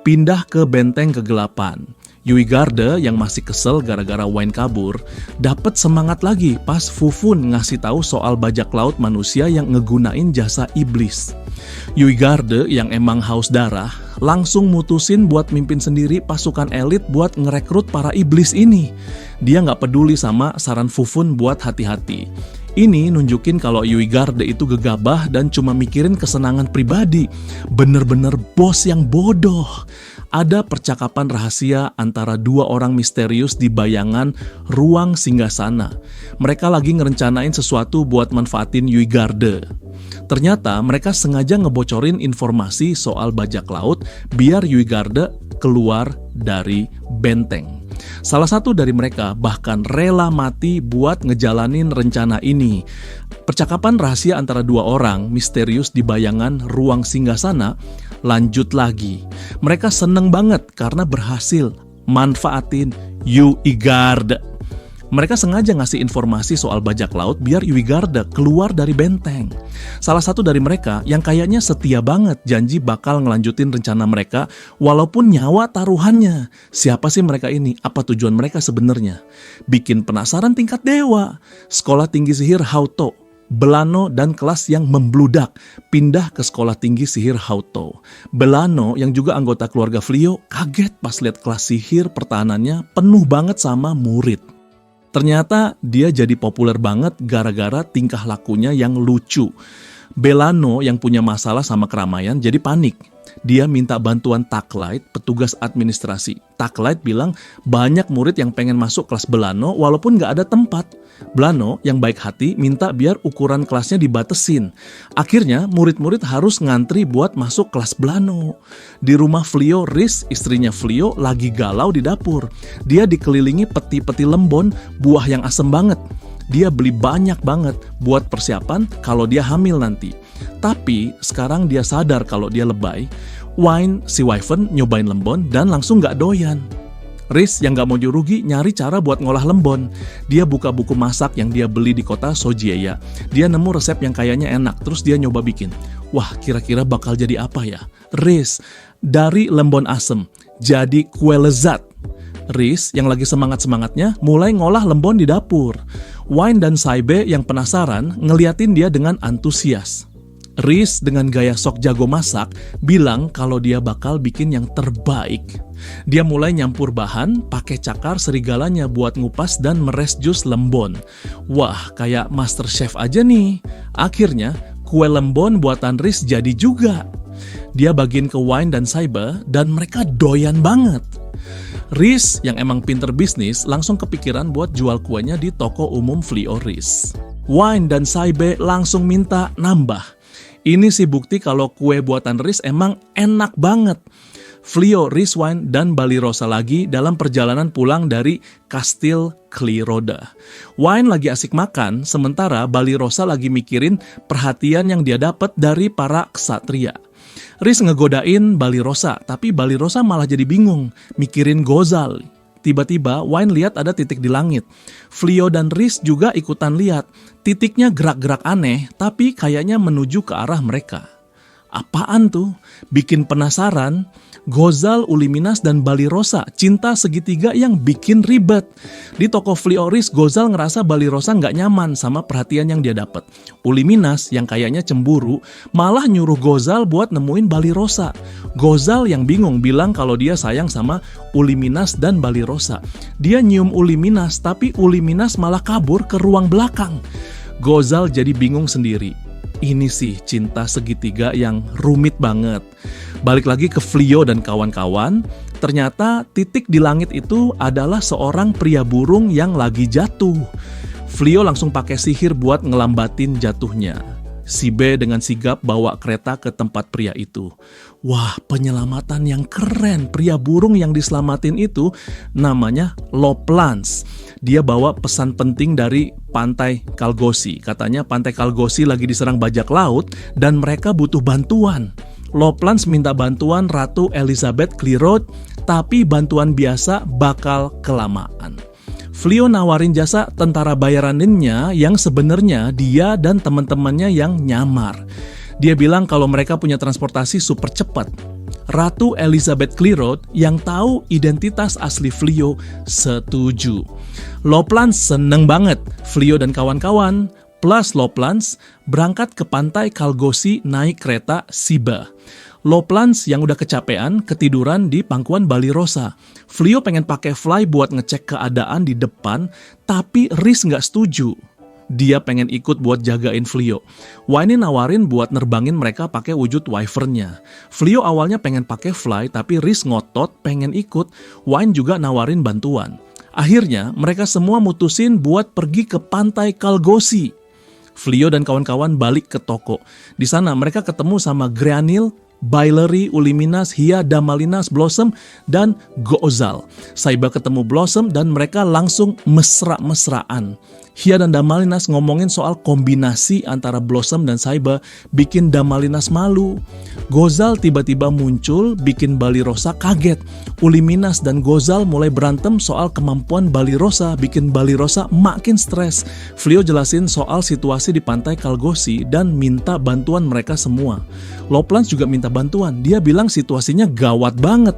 Pindah ke benteng kegelapan. Yuigarde yang masih kesel gara-gara Wine kabur, dapat semangat lagi pas Fufun ngasih tahu soal bajak laut manusia yang ngegunain jasa iblis. Yuigarde yang emang haus darah, langsung mutusin buat mimpin sendiri pasukan elit buat ngerekrut para iblis ini. Dia nggak peduli sama saran Fufun buat hati-hati. Ini nunjukin kalau Yuigarde itu gegabah dan cuma mikirin kesenangan pribadi. Bener-bener bos yang bodoh. Ada percakapan rahasia antara dua orang misterius di bayangan ruang singgasana. Mereka lagi ngerencanain sesuatu buat manfaatin Yuigarde. Ternyata mereka sengaja ngebocorin informasi soal bajak laut biar Yuigarde keluar dari benteng. Salah satu dari mereka bahkan rela mati buat ngejalanin rencana ini. Percakapan rahasia antara dua orang misterius di bayangan ruang singgasana lanjut lagi. Mereka seneng banget karena berhasil manfaatin Yuigarde. Mereka sengaja ngasih informasi soal bajak laut biar Yuigarde keluar dari benteng. Salah satu dari mereka yang kayaknya setia banget janji bakal ngelanjutin rencana mereka walaupun nyawa taruhannya. Siapa sih mereka ini? Apa tujuan mereka sebenarnya? Bikin penasaran tingkat dewa. Sekolah tinggi sihir Hauto, Belano dan kelas yang membludak pindah ke sekolah tinggi sihir Hauto. Belano yang juga anggota keluarga Flio kaget pas lihat kelas sihir pertahanannya penuh banget sama murid. Ternyata dia jadi populer banget gara-gara tingkah lakunya yang lucu. Belano yang punya masalah sama keramaian jadi panik. Dia minta bantuan Taklight, petugas administrasi. Taklight bilang banyak murid yang pengen masuk kelas Belano walaupun gak ada tempat. Belano yang baik hati minta biar ukuran kelasnya dibatesin. Akhirnya murid-murid harus ngantri buat masuk kelas Belano. Di rumah Flio, Riz, istrinya Flio lagi galau di dapur. Dia dikelilingi peti-peti lembon, buah yang asem banget. Dia beli banyak banget buat persiapan kalau dia hamil nanti. Tapi sekarang dia sadar kalau dia lebay. Wine, si Wyvern nyobain lembon dan langsung gak doyan. Riz yang gak mau rugi nyari cara buat ngolah lembon. Dia buka buku masak yang dia beli di kota Sojieya. Dia nemu resep yang kayaknya enak, terus dia nyoba bikin. Wah, kira-kira bakal jadi apa ya? Riz, dari lembon asem jadi kue lezat. Rhys yang lagi semangat-semangatnya mulai ngolah lembon di dapur. Wine dan Saibe yang penasaran ngeliatin dia dengan antusias. Rhys dengan gaya sok jago masak bilang kalau dia bakal bikin yang terbaik. Dia mulai nyampur bahan, pakai cakar serigalanya buat ngupas dan meres jus lembon. Wah, kayak master chef aja nih. Akhirnya, kue lembon buatan Rhys jadi juga. Dia bagiin ke Wine dan Saibe dan mereka doyan banget. Rhys yang emang pinter bisnis langsung kepikiran buat jual kuenya di toko umum Flio Rhys. Wine dan Saibe langsung minta nambah. Ini sih bukti kalau kue buatan Rhys emang enak banget. Flio, Rhys Wine, dan Balirosa lagi dalam perjalanan pulang dari Kastil Kliroda. Wine lagi asik makan, sementara Balirosa lagi mikirin perhatian yang dia dapat dari para ksatria. Rhys ngegodain Balirosa, tapi Balirosa malah jadi bingung, mikirin Gozal. Tiba-tiba Wine lihat ada titik di langit. Flio dan Rhys juga ikutan lihat. Titiknya gerak-gerak aneh, tapi kayaknya menuju ke arah mereka. Apaan tuh? Bikin penasaran. Gozal, Uliminas, dan Balirosa, cinta segitiga yang bikin ribet. Di toko Flio Rhys, Gozal ngerasa Balirosa nggak nyaman sama perhatian yang dia dapat. Uliminas, yang kayaknya cemburu, malah nyuruh Gozal buat nemuin Balirosa. Gozal yang bingung bilang kalau dia sayang sama Uliminas dan Balirosa. Dia nyium Uliminas, tapi Uliminas malah kabur ke ruang belakang. Gozal jadi bingung sendiri. Ini sih cinta segitiga yang rumit banget. Balik lagi ke Flio dan kawan-kawan, ternyata titik di langit itu adalah seorang pria burung yang lagi jatuh. Flio langsung pakai sihir buat ngelambatin jatuhnya. Si B dengan sigap bawa kereta ke tempat pria itu. Wah, penyelamatan yang keren. Pria burung yang diselamatin itu namanya Loplans. Dia bawa pesan penting dari Pantai Kalgosi. Katanya Pantai Kalgosi lagi diserang bajak laut dan mereka butuh bantuan. Loplans minta bantuan Ratu Elizabeth Clearroad, tapi bantuan biasa bakal kelamaan. Flio nawarin jasa tentara bayarannya yang sebenarnya dia dan teman-temannya yang nyamar. Dia bilang kalau mereka punya transportasi super cepat. Ratu Elizabeth Clearroad yang tahu identitas asli Flio setuju. Loplans seneng banget. Flio dan kawan-kawan plus Loplans berangkat ke pantai Kalgosi naik kereta Siba. Loplans yang udah kecapean ketiduran di pangkuan Balirosa. Flio pengen pakai fly buat ngecek keadaan di depan, tapi Rhys nggak setuju. Dia pengen ikut buat jagain Flio. Wine nawarin buat nerbangin mereka pakai wujud wyvernnya. Flio awalnya pengen pakai fly, tapi Rhys ngotot pengen ikut. Wine juga nawarin bantuan. Akhirnya mereka semua mutusin buat pergi ke pantai Kalgosi. Flio dan kawan-kawan balik ke toko. Di sana mereka ketemu sama Granil, Bailery, Uliminas, Hia, Damalinas, Blossom, dan Gozal. Saiba ketemu Blossom dan mereka langsung mesra-mesraan. Hia dan Damalinas ngomongin soal kombinasi antara Blossom dan Saiba bikin Damalinas malu. Gozal tiba-tiba muncul bikin Balirosa kaget. Uliminas dan Gozal mulai berantem soal kemampuan Balirosa bikin Balirosa makin stres. Flio jelasin soal situasi di pantai Kalgosi dan minta bantuan mereka semua. Loplans juga minta bantuan. Dia bilang situasinya gawat banget.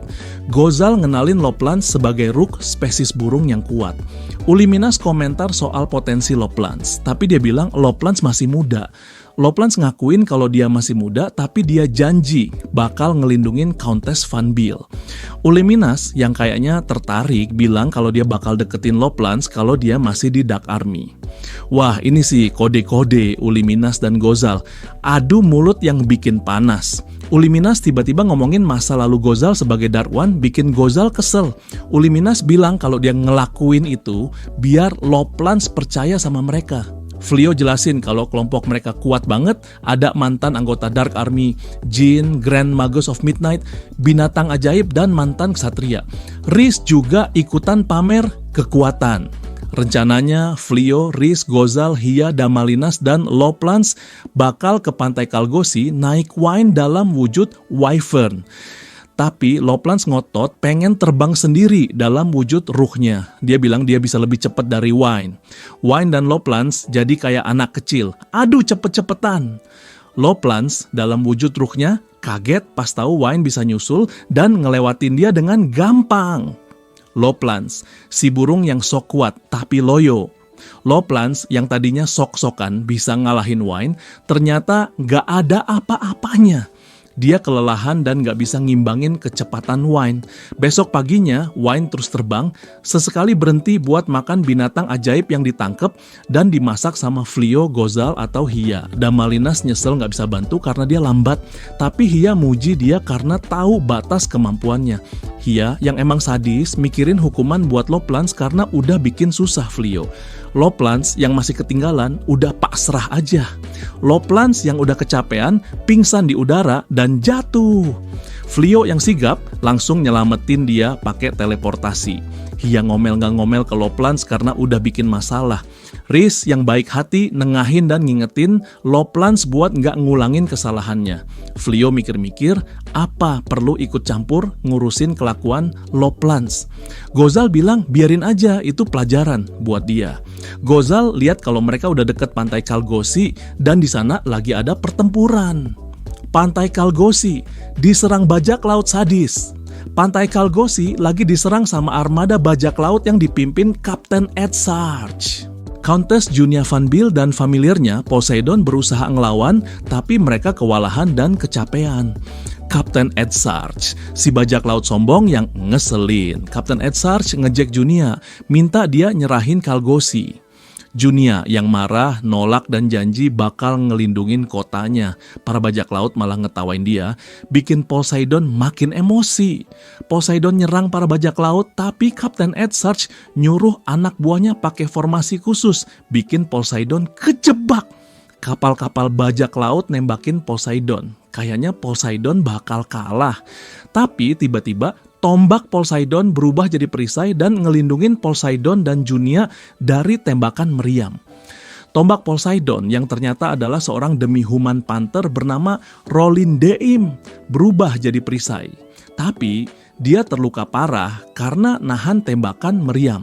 Gozal ngenalin Loplans sebagai Rook, spesies burung yang kuat. Uliminas komentar soal potensi Loplans, tapi dia bilang Loplans masih muda. Loplans ngakuin kalau dia masih muda, tapi dia janji bakal ngelindungin Countess Van Biel. Uliminas yang kayaknya tertarik bilang kalau dia bakal deketin Loplans kalau dia masih di Dark Army. Wah, ini sih kode-kode Uliminas dan Gozal. Adu mulut yang bikin panas. Uliminas tiba-tiba ngomongin masa lalu Gozal sebagai Dark One bikin Gozal kesel. Uliminas bilang kalau dia ngelakuin itu biar Loplans percaya sama mereka. Flio jelasin kalau kelompok mereka kuat banget, ada mantan anggota Dark Army, Jin, Grand Magus of Midnight, binatang ajaib, dan mantan ksatria. Rhys juga ikutan pamer kekuatan. Rencananya Flio, Rhys, Gozal, Hia, Damalinas, dan Loplans bakal ke pantai Kalgosi naik Wine dalam wujud wyvern. Tapi Loplans ngotot pengen terbang sendiri dalam wujud ruhnya. Dia bilang dia bisa lebih cepat dari Wine. Wine dan Loplans jadi kayak anak kecil. Aduh, cepet-cepetan. Loplans dalam wujud ruhnya kaget pas tahu Wine bisa nyusul dan ngelewatin dia dengan gampang. Loplans, si burung yang sok kuat tapi loyo. Loplans yang tadinya sok-sokan bisa ngalahin Wine, ternyata gak ada apa-apanya. Dia kelelahan dan gak bisa ngimbangin kecepatan Wine. Besok paginya, Wine terus terbang, sesekali berhenti buat makan binatang ajaib yang ditangkep dan dimasak sama Flio, Gozal, atau Hia. Damalinas nyesel gak bisa bantu karena dia lambat, tapi Hia muji dia karena tahu batas kemampuannya. Hia yang emang sadis mikirin hukuman buat Loplans karena udah bikin susah Flio. Loplans yang masih ketinggalan udah pasrah aja. Loplans yang udah kecapean pingsan di udara dan jatuh. Flio yang sigap langsung nyelamatin dia pakai teleportasi. Hia ngomel gak ngomel ke Loplans karena udah bikin masalah. Rhys yang baik hati nengahin dan ngingetin Loplans buat gak ngulangin kesalahannya. Flio mikir-mikir apa perlu ikut campur ngurusin kelakuan Loplans. Gozal bilang biarin aja, itu pelajaran buat dia. Gozal lihat kalau mereka udah deket pantai Kalgosi dan di sana lagi ada pertempuran. Pantai Kalgosi diserang bajak laut sadis. Pantai Kalgosi lagi diserang sama armada bajak laut yang dipimpin Kapten Ed Sarge. Countess Junia Van Biel dan familiarnya Poseidon berusaha ngelawan, tapi mereka kewalahan dan kecapean. Kapten Ed Sarge, si bajak laut sombong yang ngeselin. Kapten Ed Sarge ngejek Junia, minta dia nyerahin Kalgosi. Junia yang marah, nolak dan janji bakal ngelindungin kotanya. Para bajak laut malah ngetawain dia, bikin Poseidon makin emosi. Poseidon nyerang para bajak laut, tapi Kapten Ed Sarge nyuruh anak buahnya pakai formasi khusus, bikin Poseidon kejebak. Kapal-kapal bajak laut nembakin Poseidon. Kayaknya Poseidon bakal kalah. Tapi tiba-tiba tombak Poseidon berubah jadi perisai dan ngelindungin Poseidon dan Junia dari tembakan meriam. Tombak Poseidon yang ternyata adalah seorang demi-human panther bernama Rolindeim berubah jadi perisai. Tapi dia terluka parah karena nahan tembakan meriam.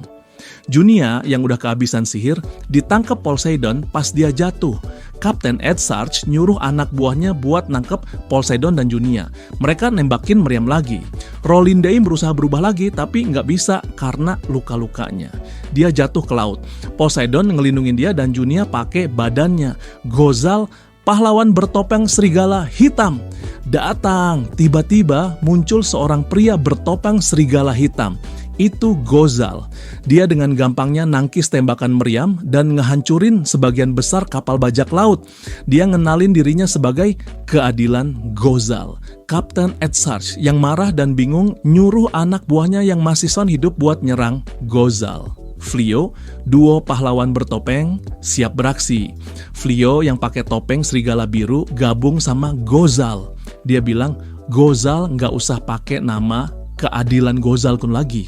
Junia yang udah kehabisan sihir ditangkap Poseidon pas dia jatuh. Kapten Ed Sarge nyuruh anak buahnya buat nangkep Poseidon dan Junia. Mereka nembakin meriam lagi. Rolindeim berusaha berubah lagi tapi nggak bisa karena luka-lukanya. Dia jatuh ke laut. Poseidon ngelindungin dia dan Junia pakai badannya. Gozal, pahlawan bertopeng serigala hitam, datang. Tiba-tiba muncul seorang pria bertopeng serigala hitam. Itu Gozal. Dia dengan gampangnya nangkis tembakan meriam dan ngehancurin sebagian besar kapal bajak laut. Dia ngenalin dirinya sebagai keadilan Gozal. Kapten Ed Sarge yang marah dan bingung nyuruh anak buahnya yang masih son hidup buat nyerang Gozal. Flio, duo pahlawan bertopeng, siap beraksi. Flio yang pakai topeng serigala biru gabung sama Gozal. Dia bilang, Gozal nggak usah pakai nama keadilan Gozal kun lagi.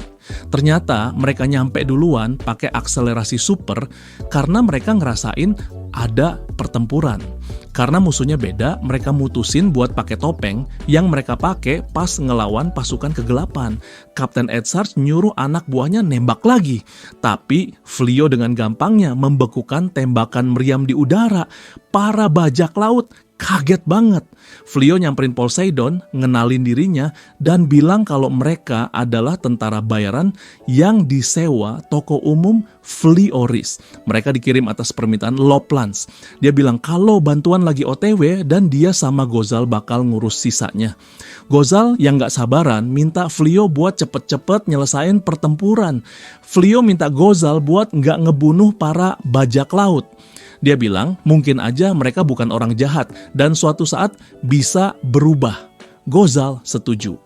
Ternyata mereka nyampe duluan pakai akselerasi super karena mereka ngerasain ada pertempuran. Karena musuhnya beda, mereka mutusin buat pakai topeng yang mereka pakai pas ngelawan pasukan kegelapan. Kapten Ed Sarge nyuruh anak buahnya nembak lagi. Tapi Flio dengan gampangnya membekukan tembakan meriam di udara. Para bajak laut kaget banget. Flio nyamperin Poseidon, ngenalin dirinya, dan bilang kalau mereka adalah tentara bayaran yang disewa toko umum Flioris. Mereka dikirim atas permintaan Loplans. Dia bilang kalau bantuan lagi OTW dan dia sama Gozal bakal ngurus sisanya. Gozal yang gak sabaran minta Flio buat cepet-cepet nyelesain pertempuran. Flio minta Gozal buat gak ngebunuh para bajak laut. Dia bilang mungkin aja mereka bukan orang jahat dan suatu saat bisa berubah. Gozal setuju.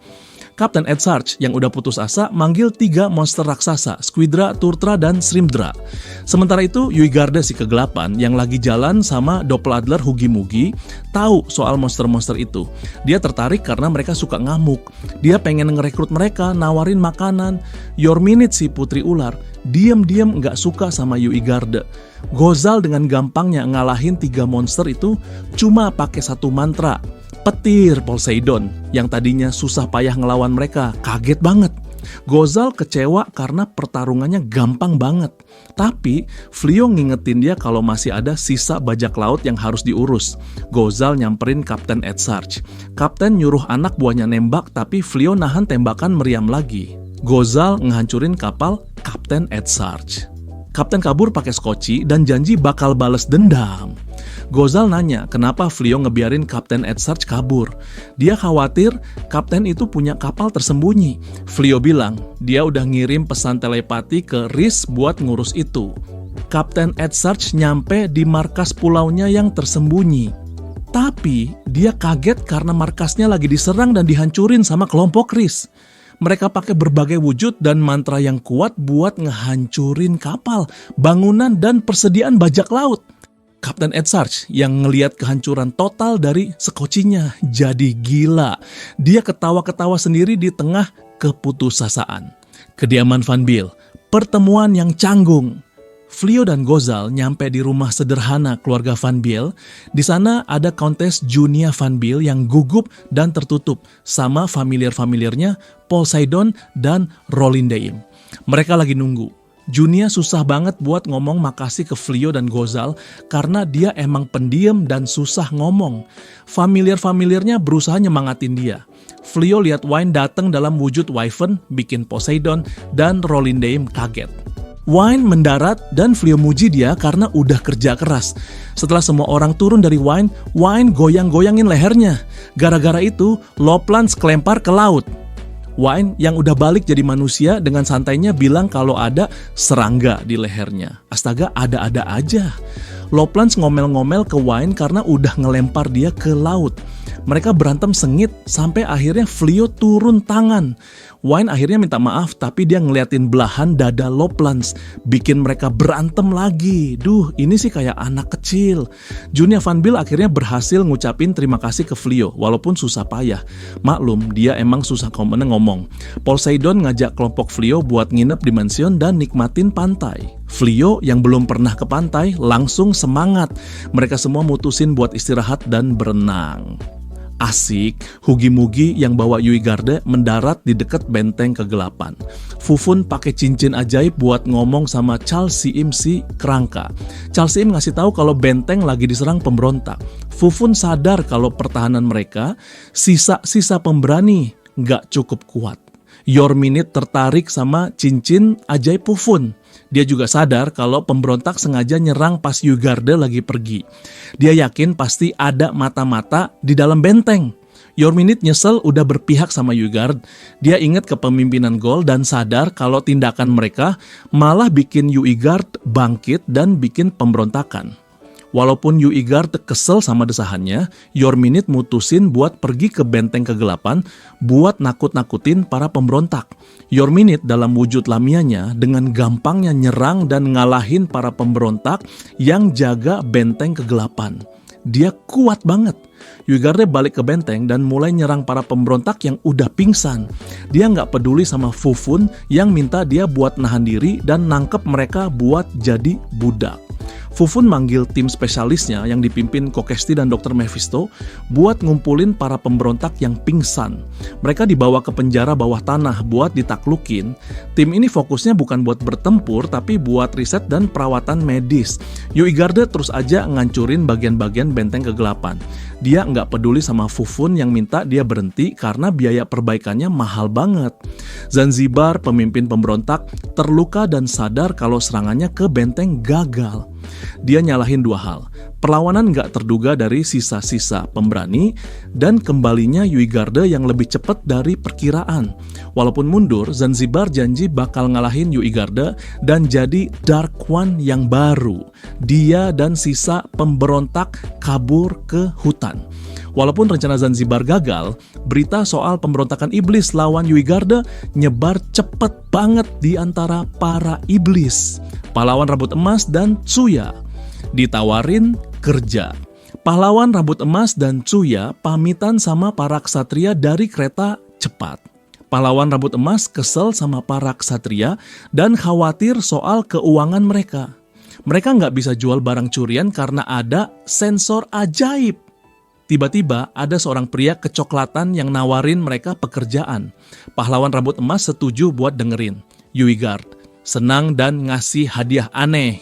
Kapten Ed Sarge yang udah putus asa manggil 3 monster raksasa, Squidra, Turtra, dan Shrimpdra. Sementara itu Yuigarda si kegelapan yang lagi jalan sama Doppladler Hugi-Mugi tahu soal monster-monster itu. Dia tertarik karena mereka suka ngamuk. Dia pengen ngerekrut mereka, nawarin makanan. Yorminit si putri ular diam-diam nggak suka sama Yuigarda. Gozal dengan gampangnya ngalahin 3 monster itu cuma pakai satu mantra. Petir Poseidon yang tadinya susah payah ngelawan mereka, kaget banget. Gozal kecewa karena pertarungannya gampang banget. Tapi Flio ngingetin dia kalau masih ada sisa bajak laut yang harus diurus. Gozal nyamperin Kapten Ed Sarge. Kapten nyuruh anak buahnya nembak tapi Flio nahan tembakan meriam lagi. Gozal ngehancurin kapal Kapten Edsarch. Kapten kabur pakai skoci dan janji bakal bales dendam. Gozal nanya kenapa Flio ngebiarin Kapten Edsarch kabur. Dia khawatir kapten itu punya kapal tersembunyi. Flio bilang dia udah ngirim pesan telepati ke Rhys buat ngurus itu. Kapten Edsarch nyampe di markas pulaunya yang tersembunyi. Tapi dia kaget karena markasnya lagi diserang dan dihancurin sama kelompok Rhys. Mereka pakai berbagai wujud dan mantra yang kuat buat ngehancurin kapal, bangunan, dan persediaan bajak laut. Kapten Edsarch yang ngeliat kehancuran total dari skocinya jadi gila. Dia ketawa-ketawa sendiri di tengah keputusasaan. Kediaman Van Biel, pertemuan yang canggung. Flio dan Gozal nyampe di rumah sederhana keluarga Van Biel. Di sana ada Countess Junia Van Biel yang gugup dan tertutup sama familiar-familiarnya Poseidon dan Rolindeim. Mereka lagi nunggu. Junia susah banget buat ngomong makasih ke Flio dan Gozal karena dia emang pendiam dan susah ngomong. Familiar-familiarnya berusaha nyemangatin dia. Flio lihat Wine datang dalam wujud Wyvern, bikin Poseidon dan Rolindeim kaget. Wine mendarat dan Flio muji dia karena udah kerja keras. Setelah semua orang turun dari Wine goyang-goyangin lehernya. Gara-gara itu, Loplans kelempar ke laut. Wine yang udah balik jadi manusia dengan santainya bilang kalau ada serangga di lehernya. Astaga, ada-ada aja. Loplans ngomel-ngomel ke Wine karena udah ngelempar dia ke laut. Mereka berantem sengit sampai akhirnya Flio turun tangan. Wine akhirnya minta maaf tapi dia ngeliatin belahan dada Loplans, bikin mereka berantem lagi. Duh, ini sih kayak anak kecil. Junia Van Biel akhirnya berhasil ngucapin terima kasih ke Flio walaupun susah payah. Maklum, dia emang susah ngomong. Poseidon ngajak kelompok Flio buat nginep di mansion dan nikmatin pantai. Flio yang belum pernah ke pantai langsung semangat. Mereka semua mutusin buat istirahat dan berenang. Asik, Hugi-Mugi yang bawa Yuigarde mendarat di dekat benteng kegelapan. Fufun pakai cincin ajaib buat ngomong sama Chalsiim si kerangka. Chalsiim ngasih tahu kalau benteng lagi diserang pemberontak. Fufun sadar kalau pertahanan mereka, sisa-sisa pemberani, nggak cukup kuat. Yorminit tertarik sama cincin ajaib Fufun. Dia juga sadar kalau pemberontak sengaja nyerang pas Yuigarde lagi pergi. Dia yakin pasti ada mata-mata di dalam benteng. Yorminit nyesel udah berpihak sama Yuigard. Dia ingat kepemimpinan Gol dan sadar kalau tindakan mereka malah bikin Yuigard bangkit dan bikin pemberontakan. Walaupun Yuigard kesel sama desahannya, Yorminit mutusin buat pergi ke benteng kegelapan buat nakut-nakutin para pemberontak. Yorminit dalam wujud lamianya dengan gampangnya nyerang dan ngalahin para pemberontak yang jaga benteng kegelapan. Dia kuat banget. Yuigarde balik ke benteng dan mulai nyerang para pemberontak yang udah pingsan. Dia nggak peduli sama Fufun yang minta dia buat nahan diri dan nangkep mereka buat jadi budak. Fufun manggil tim spesialisnya yang dipimpin Kokesti dan Dr. Mephisto buat ngumpulin para pemberontak yang pingsan. Mereka dibawa ke penjara bawah tanah buat ditaklukin. Tim ini fokusnya bukan buat bertempur tapi buat riset dan perawatan medis. Yuigarde terus aja ngancurin bagian-bagian benteng kegelapan. Dia nggak peduli sama Fufun yang minta dia berhenti karena biaya perbaikannya mahal banget. Zanzibar, pemimpin pemberontak, terluka dan sadar kalau serangannya ke benteng gagal. Dia nyalahin dua hal, perlawanan nggak terduga dari sisa-sisa pemberani dan kembalinya Yuigarde yang lebih cepat dari perkiraan. Walaupun mundur, Zanzibar janji bakal ngalahin Yuigarde dan jadi Dark One yang baru. Dia dan sisa pemberontak kabur ke hutan. Walaupun rencana Zanzibar gagal, berita soal pemberontakan iblis lawan Yuigarde nyebar cepet banget di antara para iblis. Pahlawan rambut emas dan Tsuya ditawarin kerja. Pahlawan rambut emas dan Tsuya pamitan sama para ksatria dari kereta cepat. Pahlawan rambut emas kesel sama para ksatria dan khawatir soal keuangan mereka. Mereka nggak bisa jual barang curian karena ada sensor ajaib. Tiba-tiba ada seorang pria kecoklatan yang nawarin mereka pekerjaan. Pahlawan rambut emas setuju buat dengerin. Yuigard senang dan ngasih hadiah aneh.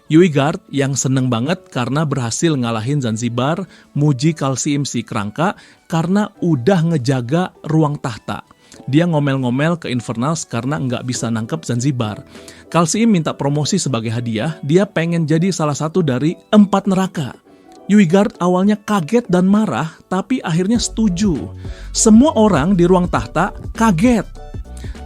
Yuigard yang seneng banget karena berhasil ngalahin Zanzibar, muji Chalsiim si kerangka karena udah ngejaga ruang tahta. Dia ngomel-ngomel ke Infernals karena nggak bisa nangkep Zanzibar. Kalsiim minta promosi sebagai hadiah, dia pengen jadi salah satu dari 4 neraka. Yuigard awalnya kaget dan marah, tapi akhirnya setuju. Semua orang di ruang tahta kaget.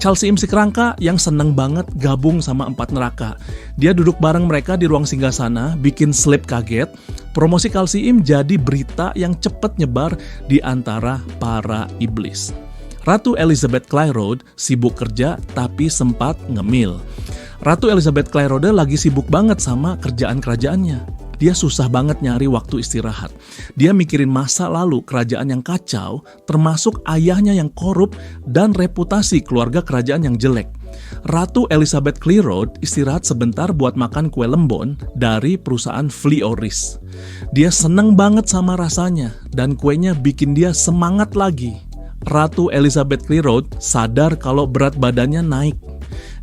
Calcium si kerangka yang seneng banget gabung sama 4 neraka. Dia duduk bareng mereka di ruang singgasana, bikin Sleep kaget. Promosi Calcium jadi berita yang cepet nyebar di antara para iblis. Ratu Elizabeth Clayrod sibuk kerja tapi sempat ngemil. Ratu Elizabeth Clayrod lagi sibuk banget sama kerjaan kerajaannya. Dia susah banget nyari waktu istirahat. Dia mikirin masa lalu kerajaan yang kacau, termasuk ayahnya yang korup dan reputasi keluarga kerajaan yang jelek. Ratu Elizabeth Clayrod istirahat sebentar buat makan kue lembon dari perusahaan Flioris. Dia seneng banget sama rasanya dan kuenya bikin dia semangat lagi. Ratu Elizabeth Clayrod sadar kalau berat badannya naik.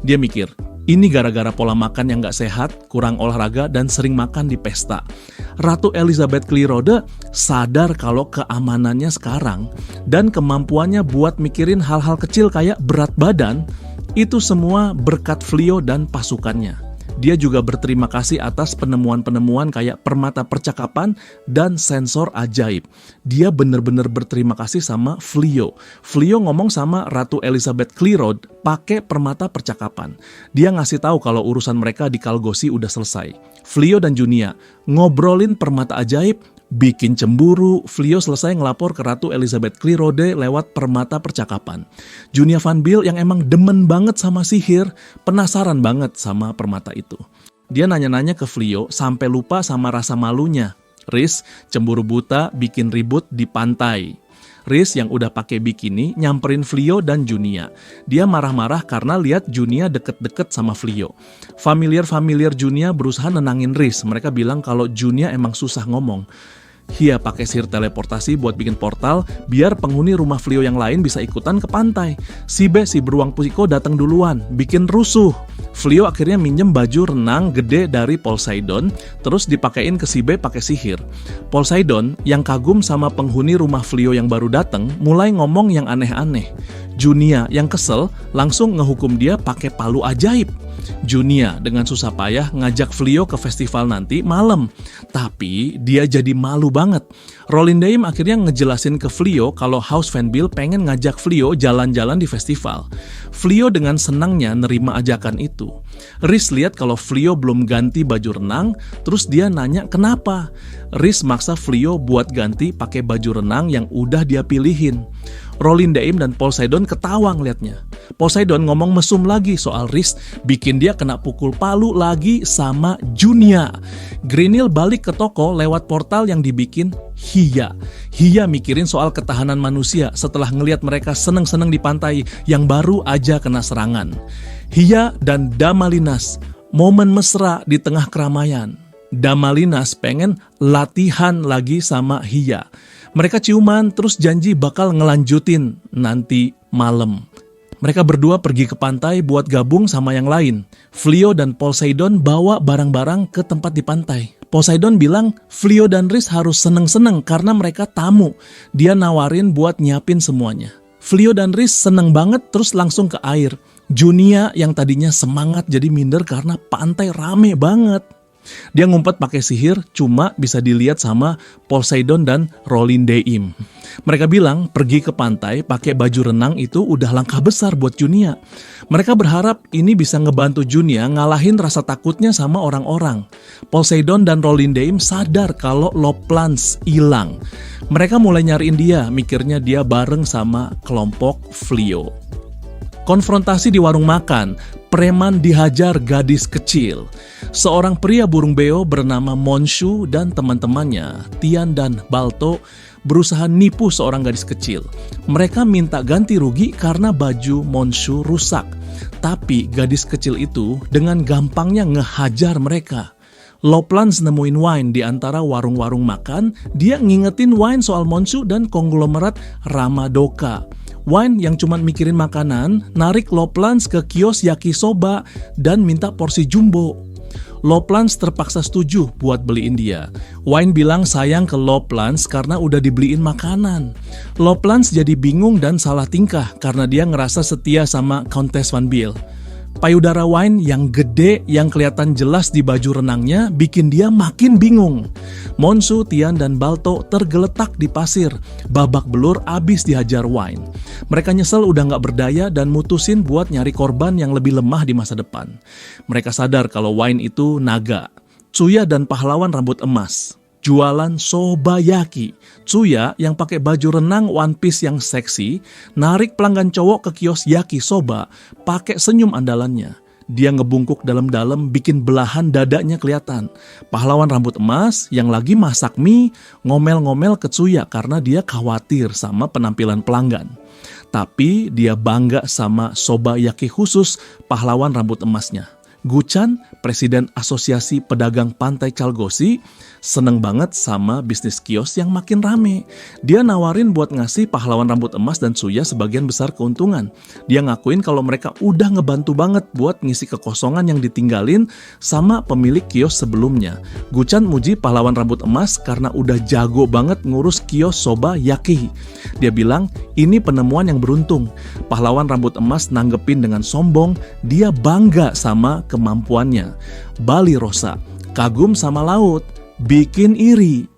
Dia mikir, ini gara-gara pola makan yang gak sehat, kurang olahraga, dan sering makan di pesta. Ratu Elizabeth Clayrod sadar kalau keamanannya sekarang dan kemampuannya buat mikirin hal-hal kecil kayak berat badan, itu semua berkat Flio dan pasukannya. Dia juga berterima kasih atas penemuan-penemuan kayak permata percakapan dan sensor ajaib. Dia benar-benar berterima kasih sama Flio. Flio ngomong sama Ratu Elizabeth Clayrod pakai permata percakapan. Dia ngasih tahu kalau urusan mereka di Kalgosi udah selesai. Flio dan Junia ngobrolin permata ajaib, bikin cemburu. Flio selesai ngelapor ke Ratu Elizabeth Clayrod lewat permata percakapan. Junia Van Biel yang emang demen banget sama sihir, penasaran banget sama permata itu. Dia nanya-nanya ke Flio sampai lupa sama rasa malunya. Rhys cemburu buta bikin ribut di pantai. Rhys yang udah pakai bikini nyamperin Flio dan Junia. Dia marah-marah karena lihat Junia deket-deket sama Flio. Familiar Junia berusaha nenangin Rhys. Mereka bilang kalau Junia emang susah ngomong. Hia pakai sihir teleportasi buat bikin portal biar penghuni rumah Flio yang lain bisa ikutan ke pantai. Si beruang pusiko datang duluan, bikin rusuh. Flio akhirnya minjem baju renang gede dari Poseidon, terus dipakein ke si pakai sihir. Poseidon yang kagum sama penghuni rumah Flio yang baru datang mulai ngomong yang aneh-aneh. Junia yang kesel langsung ngehukum dia pakai palu ajaib. Junia dengan susah payah ngajak Flio ke festival nanti malam, tapi dia jadi malu banget. Rolin Daim akhirnya ngejelasin ke Flio kalau House Van Biel pengen ngajak Flio jalan-jalan di festival. Flio dengan senangnya nerima ajakan itu. Rhys lihat kalau Flio belum ganti baju renang, terus dia nanya kenapa. Rhys maksa Flio buat ganti pakai baju renang yang udah dia pilihin. Rolin Daim dan Poseidon ketawa ngeliatnya. Poseidon ngomong mesum lagi soal Rhys, bikin dia kena pukul palu lagi sama Junia. Grinil balik ke toko lewat portal yang dibikin Hia. Hia mikirin soal ketahanan manusia setelah ngeliat mereka seneng-seneng di pantai yang baru aja kena serangan. Hia dan Damalinas, momen mesra di tengah keramaian. Damalinas pengen latihan lagi sama Hia. Mereka ciuman terus janji bakal ngelanjutin nanti malam. Mereka berdua pergi ke pantai buat gabung sama yang lain. Flio dan Poseidon bawa barang-barang ke tempat di pantai. Poseidon bilang Flio dan Rhys harus seneng-seneng karena mereka tamu. Dia nawarin buat nyiapin semuanya. Flio dan Rhys seneng banget terus langsung ke air. Junia yang tadinya semangat jadi minder karena pantai rame banget. Dia ngumpet pakai sihir, cuma bisa dilihat sama Poseidon dan Rolin Daim. Mereka bilang pergi ke pantai pakai baju renang itu udah langkah besar buat Junia. Mereka berharap ini bisa ngebantu Junia ngalahin rasa takutnya sama orang-orang. Poseidon dan Rolin Daim sadar kalau Loplans hilang. Mereka mulai nyariin dia, mikirnya dia bareng sama kelompok Flio. Konfrontasi di warung makan, preman dihajar gadis kecil. Seorang pria burung beo bernama Monshu dan teman-temannya, Tian dan Balto, berusaha nipu seorang gadis kecil. Mereka minta ganti rugi karena baju Monshu rusak. Tapi gadis kecil itu dengan gampangnya ngehajar mereka. Loplans nemuin wine di antara warung-warung makan, dia ngingetin wine soal Monshu dan konglomerat Ramadoka. Wine yang cuma mikirin makanan, narik Loplans ke kios yakisoba dan minta porsi jumbo. Loplans terpaksa setuju buat beliin dia. Wine bilang sayang ke Loplans karena udah dibeliin makanan. Loplans jadi bingung dan salah tingkah karena dia ngerasa setia sama Countess Van Biel. Payudara Wine yang gede yang kelihatan jelas di baju renangnya bikin dia makin bingung. Monsu, Tian, dan Balto tergeletak di pasir. Babak belur abis dihajar Wine. Mereka nyesel udah gak berdaya dan mutusin buat nyari korban yang lebih lemah di masa depan. Mereka sadar kalau Wine itu naga. Tsuya dan pahlawan rambut emas. Jualan sobayaki. Tsuya yang pakai baju renang one piece yang seksi, narik pelanggan cowok ke kios yakisoba, pakai senyum andalannya. Dia ngebungkuk dalam-dalam bikin belahan dadanya kelihatan. Pahlawan rambut emas yang lagi masak mie ngomel-ngomel ke Tsuya karena dia khawatir sama penampilan pelanggan. Tapi dia bangga sama sobayaki khusus pahlawan rambut emasnya. Guchan, presiden Asosiasi Pedagang Pantai Calgosi, seneng banget sama bisnis kios yang makin rame. Dia nawarin buat ngasih pahlawan rambut emas dan Tsuya sebagian besar keuntungan. Dia ngakuin kalau mereka udah ngebantu banget buat ngisi kekosongan yang ditinggalin sama pemilik kios sebelumnya. Guchan muji pahlawan rambut emas karena udah jago banget ngurus kios soba yaki. Dia bilang, ini penemuan yang beruntung. Pahlawan rambut emas nanggepin dengan sombong, dia bangga sama kemampuannya. Bali Rosa, kagum sama laut, bikin iri.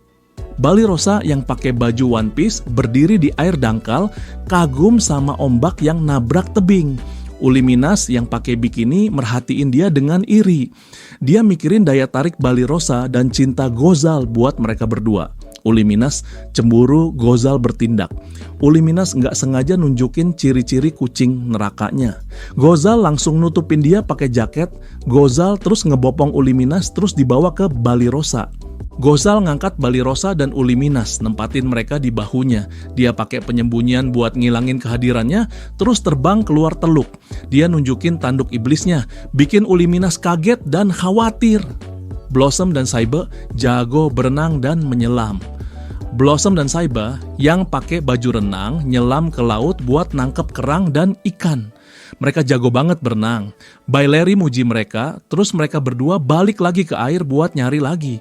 Bali Rosa yang pakai baju one piece berdiri di air dangkal, kagum sama ombak yang nabrak tebing. Uli Minas yang pakai bikini merhatiin dia dengan iri. Dia mikirin daya tarik Bali Rosa dan cinta Gozal buat mereka berdua. Uli Minas cemburu Gozal bertindak. Uli Minas nggak sengaja nunjukin ciri-ciri kucing nerakanya. Gozal langsung nutupin dia pakai jaket. Gozal terus ngebopong Uli Minas terus dibawa ke Bali Rosa. Gozal ngangkat Bali Rosa dan Uli Minas, nempatin mereka di bahunya. Dia pakai penyembunyian buat ngilangin kehadirannya, terus terbang keluar teluk. Dia nunjukin tanduk iblisnya, bikin Uli Minas kaget dan khawatir. Blossom dan Saiba jago berenang dan menyelam. Blossom dan Saiba yang pakai baju renang nyelam ke laut buat nangkep kerang dan ikan. Mereka jago banget berenang. Baileri muji mereka, terus mereka berdua balik lagi ke air buat nyari lagi.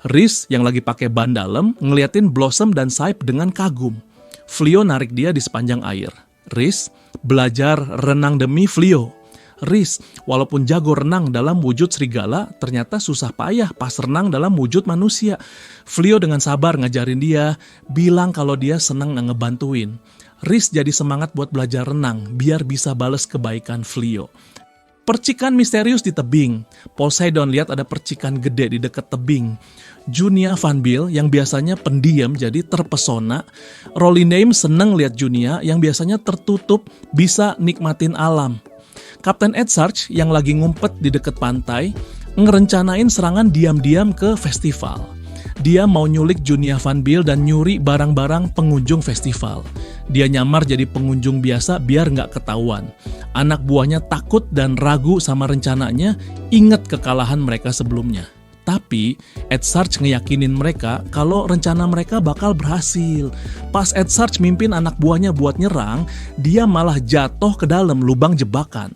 Riz yang lagi pakai ban dalam ngeliatin Blossom dan Saib dengan kagum. Flio narik dia di sepanjang air. Riz belajar renang demi Flio. Riz, walaupun jago renang dalam wujud serigala, ternyata susah payah pas renang dalam wujud manusia. Flio dengan sabar ngajarin dia, bilang kalau dia senang ngebantuin. Riz jadi semangat buat belajar renang, biar bisa bales kebaikan Flio. Percikan misterius di tebing. Poseidon lihat ada percikan gede di dekat tebing. Junia Van Biel yang biasanya pendiam jadi terpesona. Roliname seneng lihat Junia yang biasanya tertutup bisa nikmatin alam. Kapten Edsarch yang lagi ngumpet di dekat pantai ngerencanain serangan diam-diam ke festival. Dia mau nyulik Junia Van Biel dan nyuri barang-barang pengunjung festival. Dia nyamar jadi pengunjung biasa biar nggak ketahuan. Anak buahnya takut dan ragu sama rencananya, inget kekalahan mereka sebelumnya. Tapi Edsarch ngeyakinin mereka kalau rencana mereka bakal berhasil. Pas Edsarch mimpin anak buahnya buat nyerang, dia malah jatuh ke dalam lubang jebakan.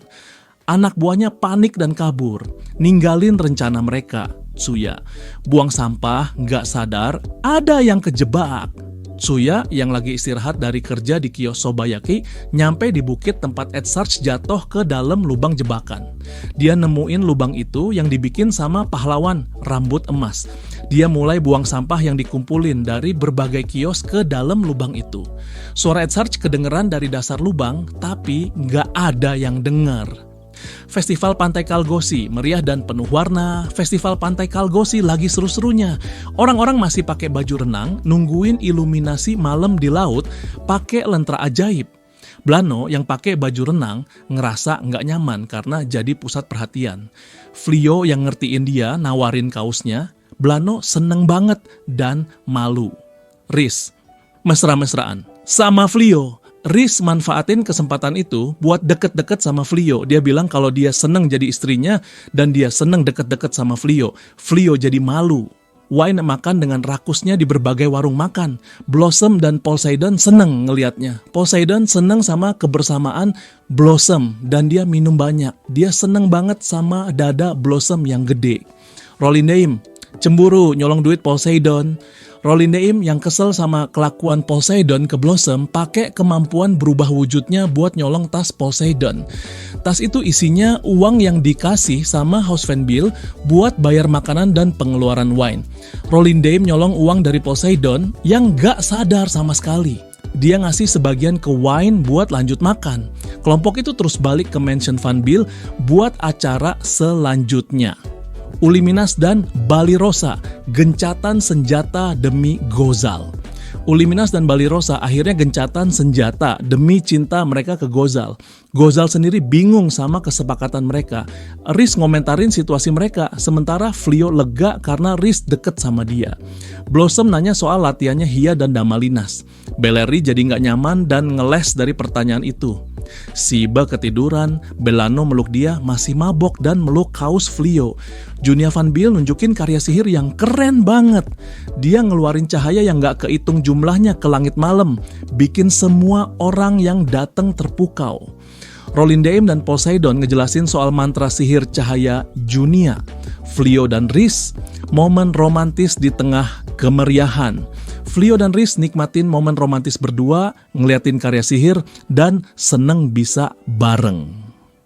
Anak buahnya panik dan kabur, ninggalin rencana mereka. Tsuya buang sampah, nggak sadar ada yang kejebak. Tsuya yang lagi istirahat dari kerja di kios sobayaki nyampe di bukit tempat Edsarch jatuh ke dalam lubang jebakan. Dia nemuin lubang itu yang dibikin sama pahlawan rambut emas. Dia mulai buang sampah yang dikumpulin dari berbagai kios ke dalam lubang itu. Suara Edsarch kedengeran dari dasar lubang, tapi nggak ada yang dengar. Festival Pantai Calgosi meriah dan penuh warna. Festival Pantai Calgosi lagi seru-serunya. Orang-orang masih pakai baju renang, nungguin iluminasi malam di laut, pakai lentera ajaib. Blano yang pakai baju renang ngerasa nggak nyaman karena jadi pusat perhatian. Flio yang ngertiin dia nawarin kaosnya. Blano seneng banget dan malu. Riz mesra-mesraan sama Flio. Riz manfaatin kesempatan itu buat deket-deket sama Flio. Dia bilang kalau dia seneng jadi istrinya dan dia seneng deket-deket sama Flio. Flio jadi malu. Wine makan dengan rakusnya di berbagai warung makan. Blossom dan Poseidon seneng ngelihatnya. Poseidon seneng sama kebersamaan Blossom dan dia minum banyak. Dia seneng banget sama dada Blossom yang gede. Rolindeim cemburu nyolong duit Poseidon. Rolindeim yang kesel sama kelakuan Poseidon ke Blossom pakai kemampuan berubah wujudnya buat nyolong tas Poseidon. Tas itu isinya uang yang dikasih sama House Van Bill buat bayar makanan dan pengeluaran wine. Rolindeim nyolong uang dari Poseidon yang gak sadar sama sekali. Dia ngasih sebagian ke wine buat lanjut makan. Kelompok itu terus balik ke mansion Van Bill buat acara selanjutnya. Uliminas dan Balirosa, gencatan senjata demi Gozal. Uliminas dan Balirosa akhirnya gencatan senjata demi cinta mereka ke Gozal. Gozal sendiri bingung sama kesepakatan mereka. Rhys ngomentarin situasi mereka, sementara Flio lega karena Rhys deket sama dia. Blossom nanya soal latihannya Hia dan Damalinas. Bellery jadi nggak nyaman dan ngeles dari pertanyaan itu. Siba ketiduran, Bellano meluk dia masih mabok dan meluk kaos Flio. Junia Van Bill nunjukin karya sihir yang keren banget. Dia ngeluarin cahaya yang gak kehitung jumlahnya ke langit malam, bikin semua orang yang datang terpukau. Rolindeim dan Poseidon ngejelasin soal mantra sihir cahaya Junia. Flio dan Rhys, momen romantis di tengah kemeriahan. Flio dan Rhys nikmatin momen romantis berdua, ngeliatin karya sihir, dan seneng bisa bareng.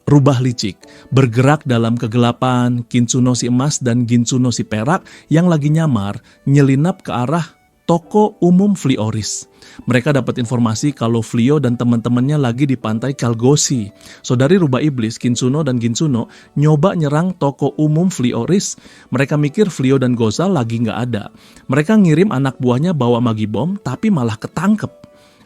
Rubah licik, bergerak dalam kegelapan, Kintsuno si emas dan Gintsuno si perak yang lagi nyamar, nyelinap ke arah toko umum Flioris. Mereka dapat informasi kalau Flio dan teman-temannya lagi di pantai Kalgosi. Saudari rubah iblis, Kintsuno dan Gintsuno, nyoba nyerang toko umum Flioris. Mereka mikir Flio dan Gozal lagi nggak ada. Mereka ngirim anak buahnya bawa magibom, tapi malah ketangkep.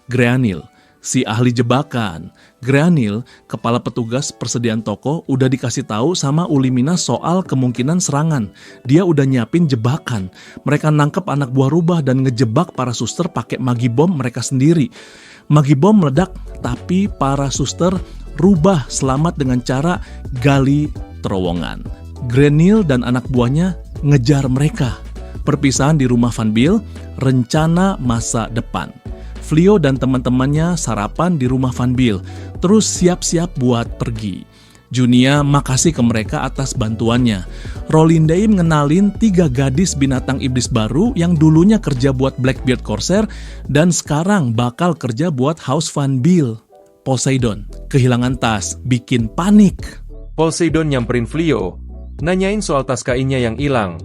Greanil, si ahli jebakan. Greanil, kepala petugas persediaan toko, udah dikasih tahu sama Uliminas soal kemungkinan serangan. Dia udah nyiapin jebakan. Mereka nangkep anak buah rubah dan ngejebak para suster pakai magibom mereka sendiri. Magibom meledak, tapi para suster rubah selamat dengan cara gali terowongan. Greanil dan anak buahnya ngejar mereka. Perpisahan di rumah Van Bill, rencana masa depan. Flio dan teman-temannya sarapan di rumah Van Bill, terus siap-siap buat pergi. Junia makasih ke mereka atas bantuannya. Rolindeim ngenalin 3 gadis binatang iblis baru yang dulunya kerja buat Blackbeard Corsair dan sekarang bakal kerja buat House Van Bill. Poseidon, kehilangan tas, bikin panik. Poseidon nyamperin Flio, nanyain soal tas kainnya yang hilang.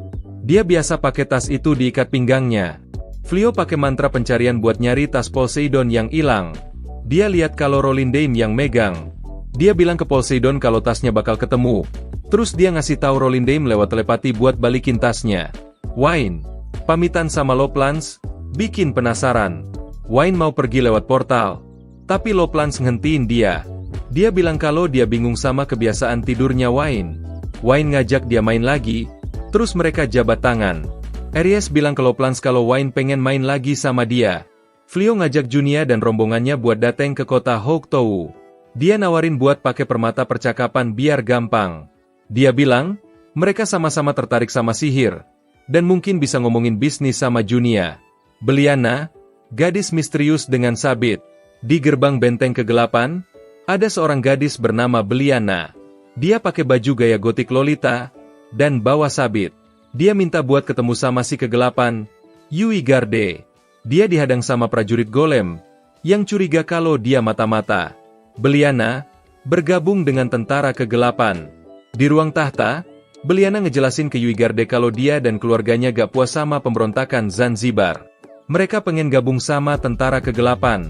Dia biasa pakai tas itu diikat pinggangnya. Flio pakai mantra pencarian buat nyari tas Poseidon yang hilang. Dia lihat kalau Rolindeim yang megang. Dia bilang ke Poseidon kalau tasnya bakal ketemu. Terus dia ngasih tahu Rolindeim lewat telepati buat balikin tasnya. Wine, pamitan sama Loplans, bikin penasaran. Wine mau pergi lewat portal, tapi Loplans ngehentiin dia. Dia bilang kalau dia bingung sama kebiasaan tidurnya Wine. Wine ngajak dia main lagi, terus mereka jabat tangan. Aries bilang ke Loplans kalau Wine pengen main lagi sama dia. Flio ngajak Junia dan rombongannya buat datang ke kota Hoktou. Dia nawarin buat pakai permata percakapan biar gampang. Dia bilang, mereka sama-sama tertarik sama sihir, dan mungkin bisa ngomongin bisnis sama Junia. Beliana, gadis misterius dengan sabit. Di gerbang benteng kegelapan, ada seorang gadis bernama Beliana. Dia pakai baju gaya gotik Lolita, dan bawa sabit. Dia minta buat ketemu sama si kegelapan, Yui Garde. Dia dihadang sama prajurit golem, yang curiga kalau dia mata-mata. Beliana bergabung dengan tentara kegelapan. Di ruang tahta, Beliana ngejelasin ke Yui Garde kalau dia dan keluarganya gak puas sama pemberontakan Zanzibar. Mereka pengen gabung sama tentara kegelapan.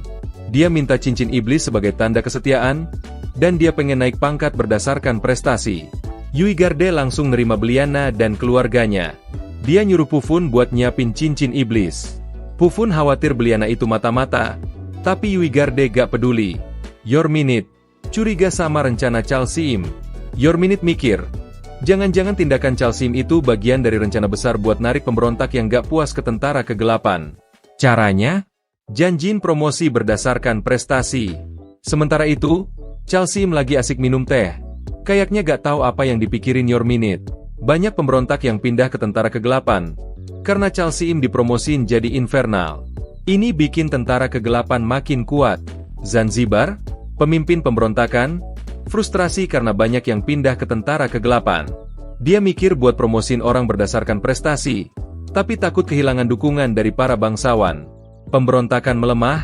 Dia minta cincin iblis sebagai tanda kesetiaan, dan dia pengen naik pangkat berdasarkan prestasi. Yui Garde langsung nerima Beliana dan keluarganya. Dia nyuruh Pufun buat nyiapin cincin iblis. Pufun khawatir Beliana itu mata-mata, tapi Yui Garde gak peduli. Yorminit curiga sama rencana Chalsim. Yorminit mikir, jangan-jangan tindakan Chalsim itu bagian dari rencana besar buat narik pemberontak yang gak puas ke tentara kegelapan. Caranya? Janjiin promosi berdasarkan prestasi. Sementara itu, Chalsim lagi asik minum teh. Kayaknya gak tahu apa yang dipikirin Yorminit. Banyak pemberontak yang pindah ke tentara kegelapan, karena Chalsim dipromosin jadi infernal. Ini bikin tentara kegelapan makin kuat. Zanzibar, pemimpin pemberontakan, frustrasi karena banyak yang pindah ke tentara kegelapan. Dia mikir buat promosiin orang berdasarkan prestasi, tapi takut kehilangan dukungan dari para bangsawan. Pemberontakan melemah,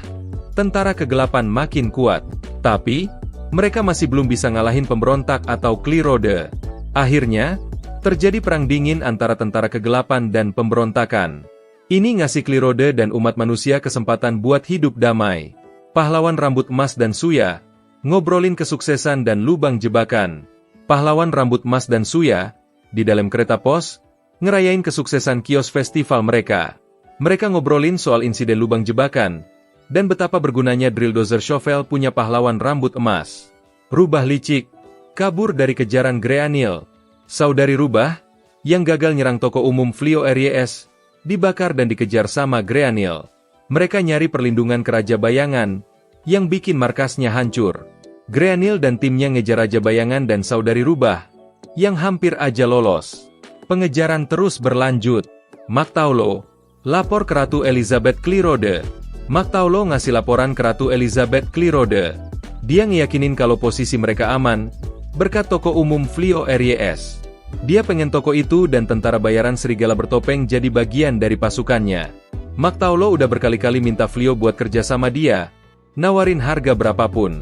tentara kegelapan makin kuat. Tapi, mereka masih belum bisa ngalahin pemberontak atau Klirode. Akhirnya, terjadi perang dingin antara tentara kegelapan dan pemberontakan. Ini ngasih Klirode dan umat manusia kesempatan buat hidup damai. Pahlawan rambut emas dan Suya ngobrolin kesuksesan dan lubang jebakan. Pahlawan rambut emas dan Suya, di dalam kereta pos, ngerayain kesuksesan kios festival mereka. Mereka ngobrolin soal insiden lubang jebakan, dan betapa bergunanya drill dozer shovel punya pahlawan rambut emas. Rubah licik, kabur dari kejaran Greanil. Saudari Rubah, yang gagal nyerang toko umum Flio Ries, dibakar dan dikejar sama Greanil. Mereka nyari perlindungan ke Raja Bayangan, yang bikin markasnya hancur. Greanil dan timnya ngejar Raja Bayangan dan Saudari Rubah, yang hampir aja lolos. Pengejaran terus berlanjut. Mactaulo lapor ke Ratu Elizabeth Klirode. Mactaulo ngasih laporan ke Ratu Elizabeth Klirode. Dia ngeyakinin kalau posisi mereka aman, berkat toko umum Flio Ries. Dia pengen toko itu dan tentara bayaran serigala bertopeng jadi bagian dari pasukannya. Mactaulo udah berkali-kali minta Flio buat kerja sama dia, nawarin harga berapapun.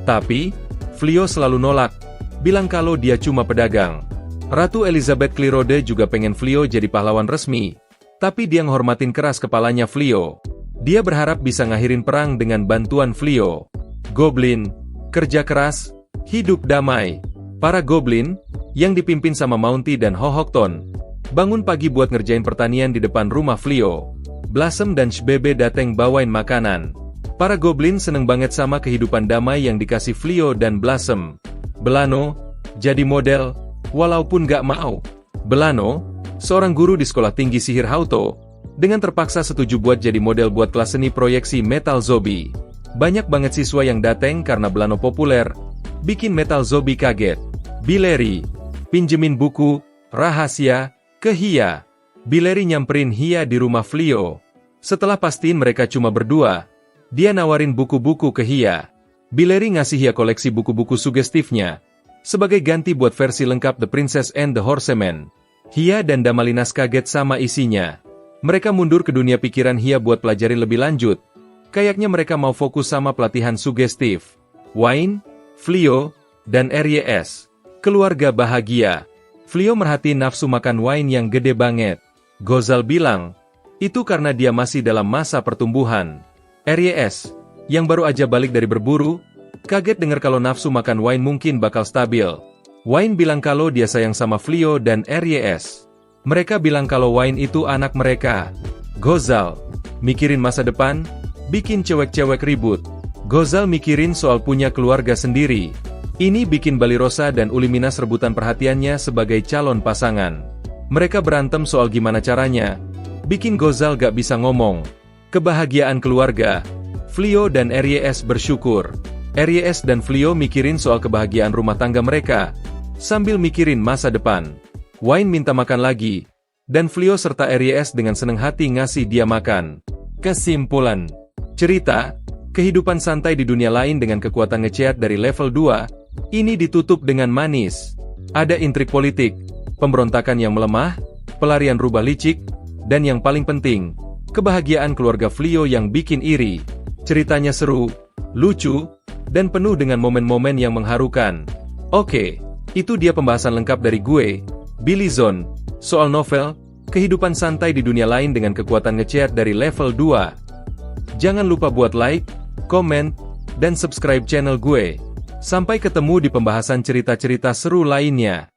Tapi, Flio selalu nolak, bilang kalau dia cuma pedagang. Ratu Elizabeth Klirode juga pengen Flio jadi pahlawan resmi, tapi dia nghormatin keras kepalanya Flio. Dia berharap bisa ngakhirin perang dengan bantuan Flio. Goblin, kerja keras, hidup damai. Para Goblin, yang dipimpin sama Mounty dan Hohokton, bangun pagi buat ngerjain pertanian di depan rumah Flio. Blossom dan Shbebe dateng bawain makanan. Para Goblin seneng banget sama kehidupan damai yang dikasih Flio dan Blossom. Belano, jadi model, walaupun gak mau. Belano, seorang guru di sekolah tinggi sihir Hauto, dengan terpaksa setuju buat jadi model buat kelas seni proyeksi Metal Zombie. Banyak banget siswa yang dateng karena Belano populer, bikin Metal Zombie kaget. Bileri, pinjemin buku, rahasia, ke Hia. Bileri nyamperin Hia di rumah Flio. Setelah pastiin mereka cuma berdua, dia nawarin buku-buku ke Hia. Bileri ngasih Hia koleksi buku-buku sugestifnya, sebagai ganti buat versi lengkap The Princess and the Horseman. Hia dan Damalinas kaget sama isinya. Mereka mundur ke dunia pikiran Hia buat pelajari lebih lanjut. Kayaknya mereka mau fokus sama pelatihan sugestif. Wayne, Flio, dan Ries. Keluarga bahagia. Flio merhatiin nafsu makan Wayne yang gede banget. Gozal bilang, itu karena dia masih dalam masa pertumbuhan. Ries, yang baru aja balik dari berburu, kaget dengar kalau nafsu makan Wayne mungkin bakal stabil. Wayne bilang kalau dia sayang sama Flio dan Ries. Mereka bilang kalau Wayne itu anak mereka. Gozal, mikirin masa depan, bikin cewek-cewek ribut. Gozal mikirin soal punya keluarga sendiri. Ini bikin Balirosa dan Uliminas rebutan perhatiannya sebagai calon pasangan. Mereka berantem soal gimana caranya, bikin Gozal gak bisa ngomong. Kebahagiaan keluarga. Flio dan Ries bersyukur. Ries dan Flio mikirin soal kebahagiaan rumah tangga mereka, sambil mikirin masa depan. Wayne minta makan lagi, dan Flio serta Ries dengan seneng hati ngasih dia makan. Kesimpulan cerita, kehidupan santai di dunia lain dengan kekuatan ngeceat dari level 2, ini ditutup dengan manis. Ada intrik politik, pemberontakan yang melemah, pelarian rubah licik, dan yang paling penting, kebahagiaan keluarga Flio yang bikin iri. Ceritanya seru, lucu, dan penuh dengan momen-momen yang mengharukan. Oke, itu dia pembahasan lengkap dari gue, Billy Zone, soal novel, kehidupan santai di dunia lain dengan kekuatan ngeceat dari level 2. Jangan lupa buat like, komen, dan subscribe channel gue. Sampai ketemu di pembahasan cerita-cerita seru lainnya.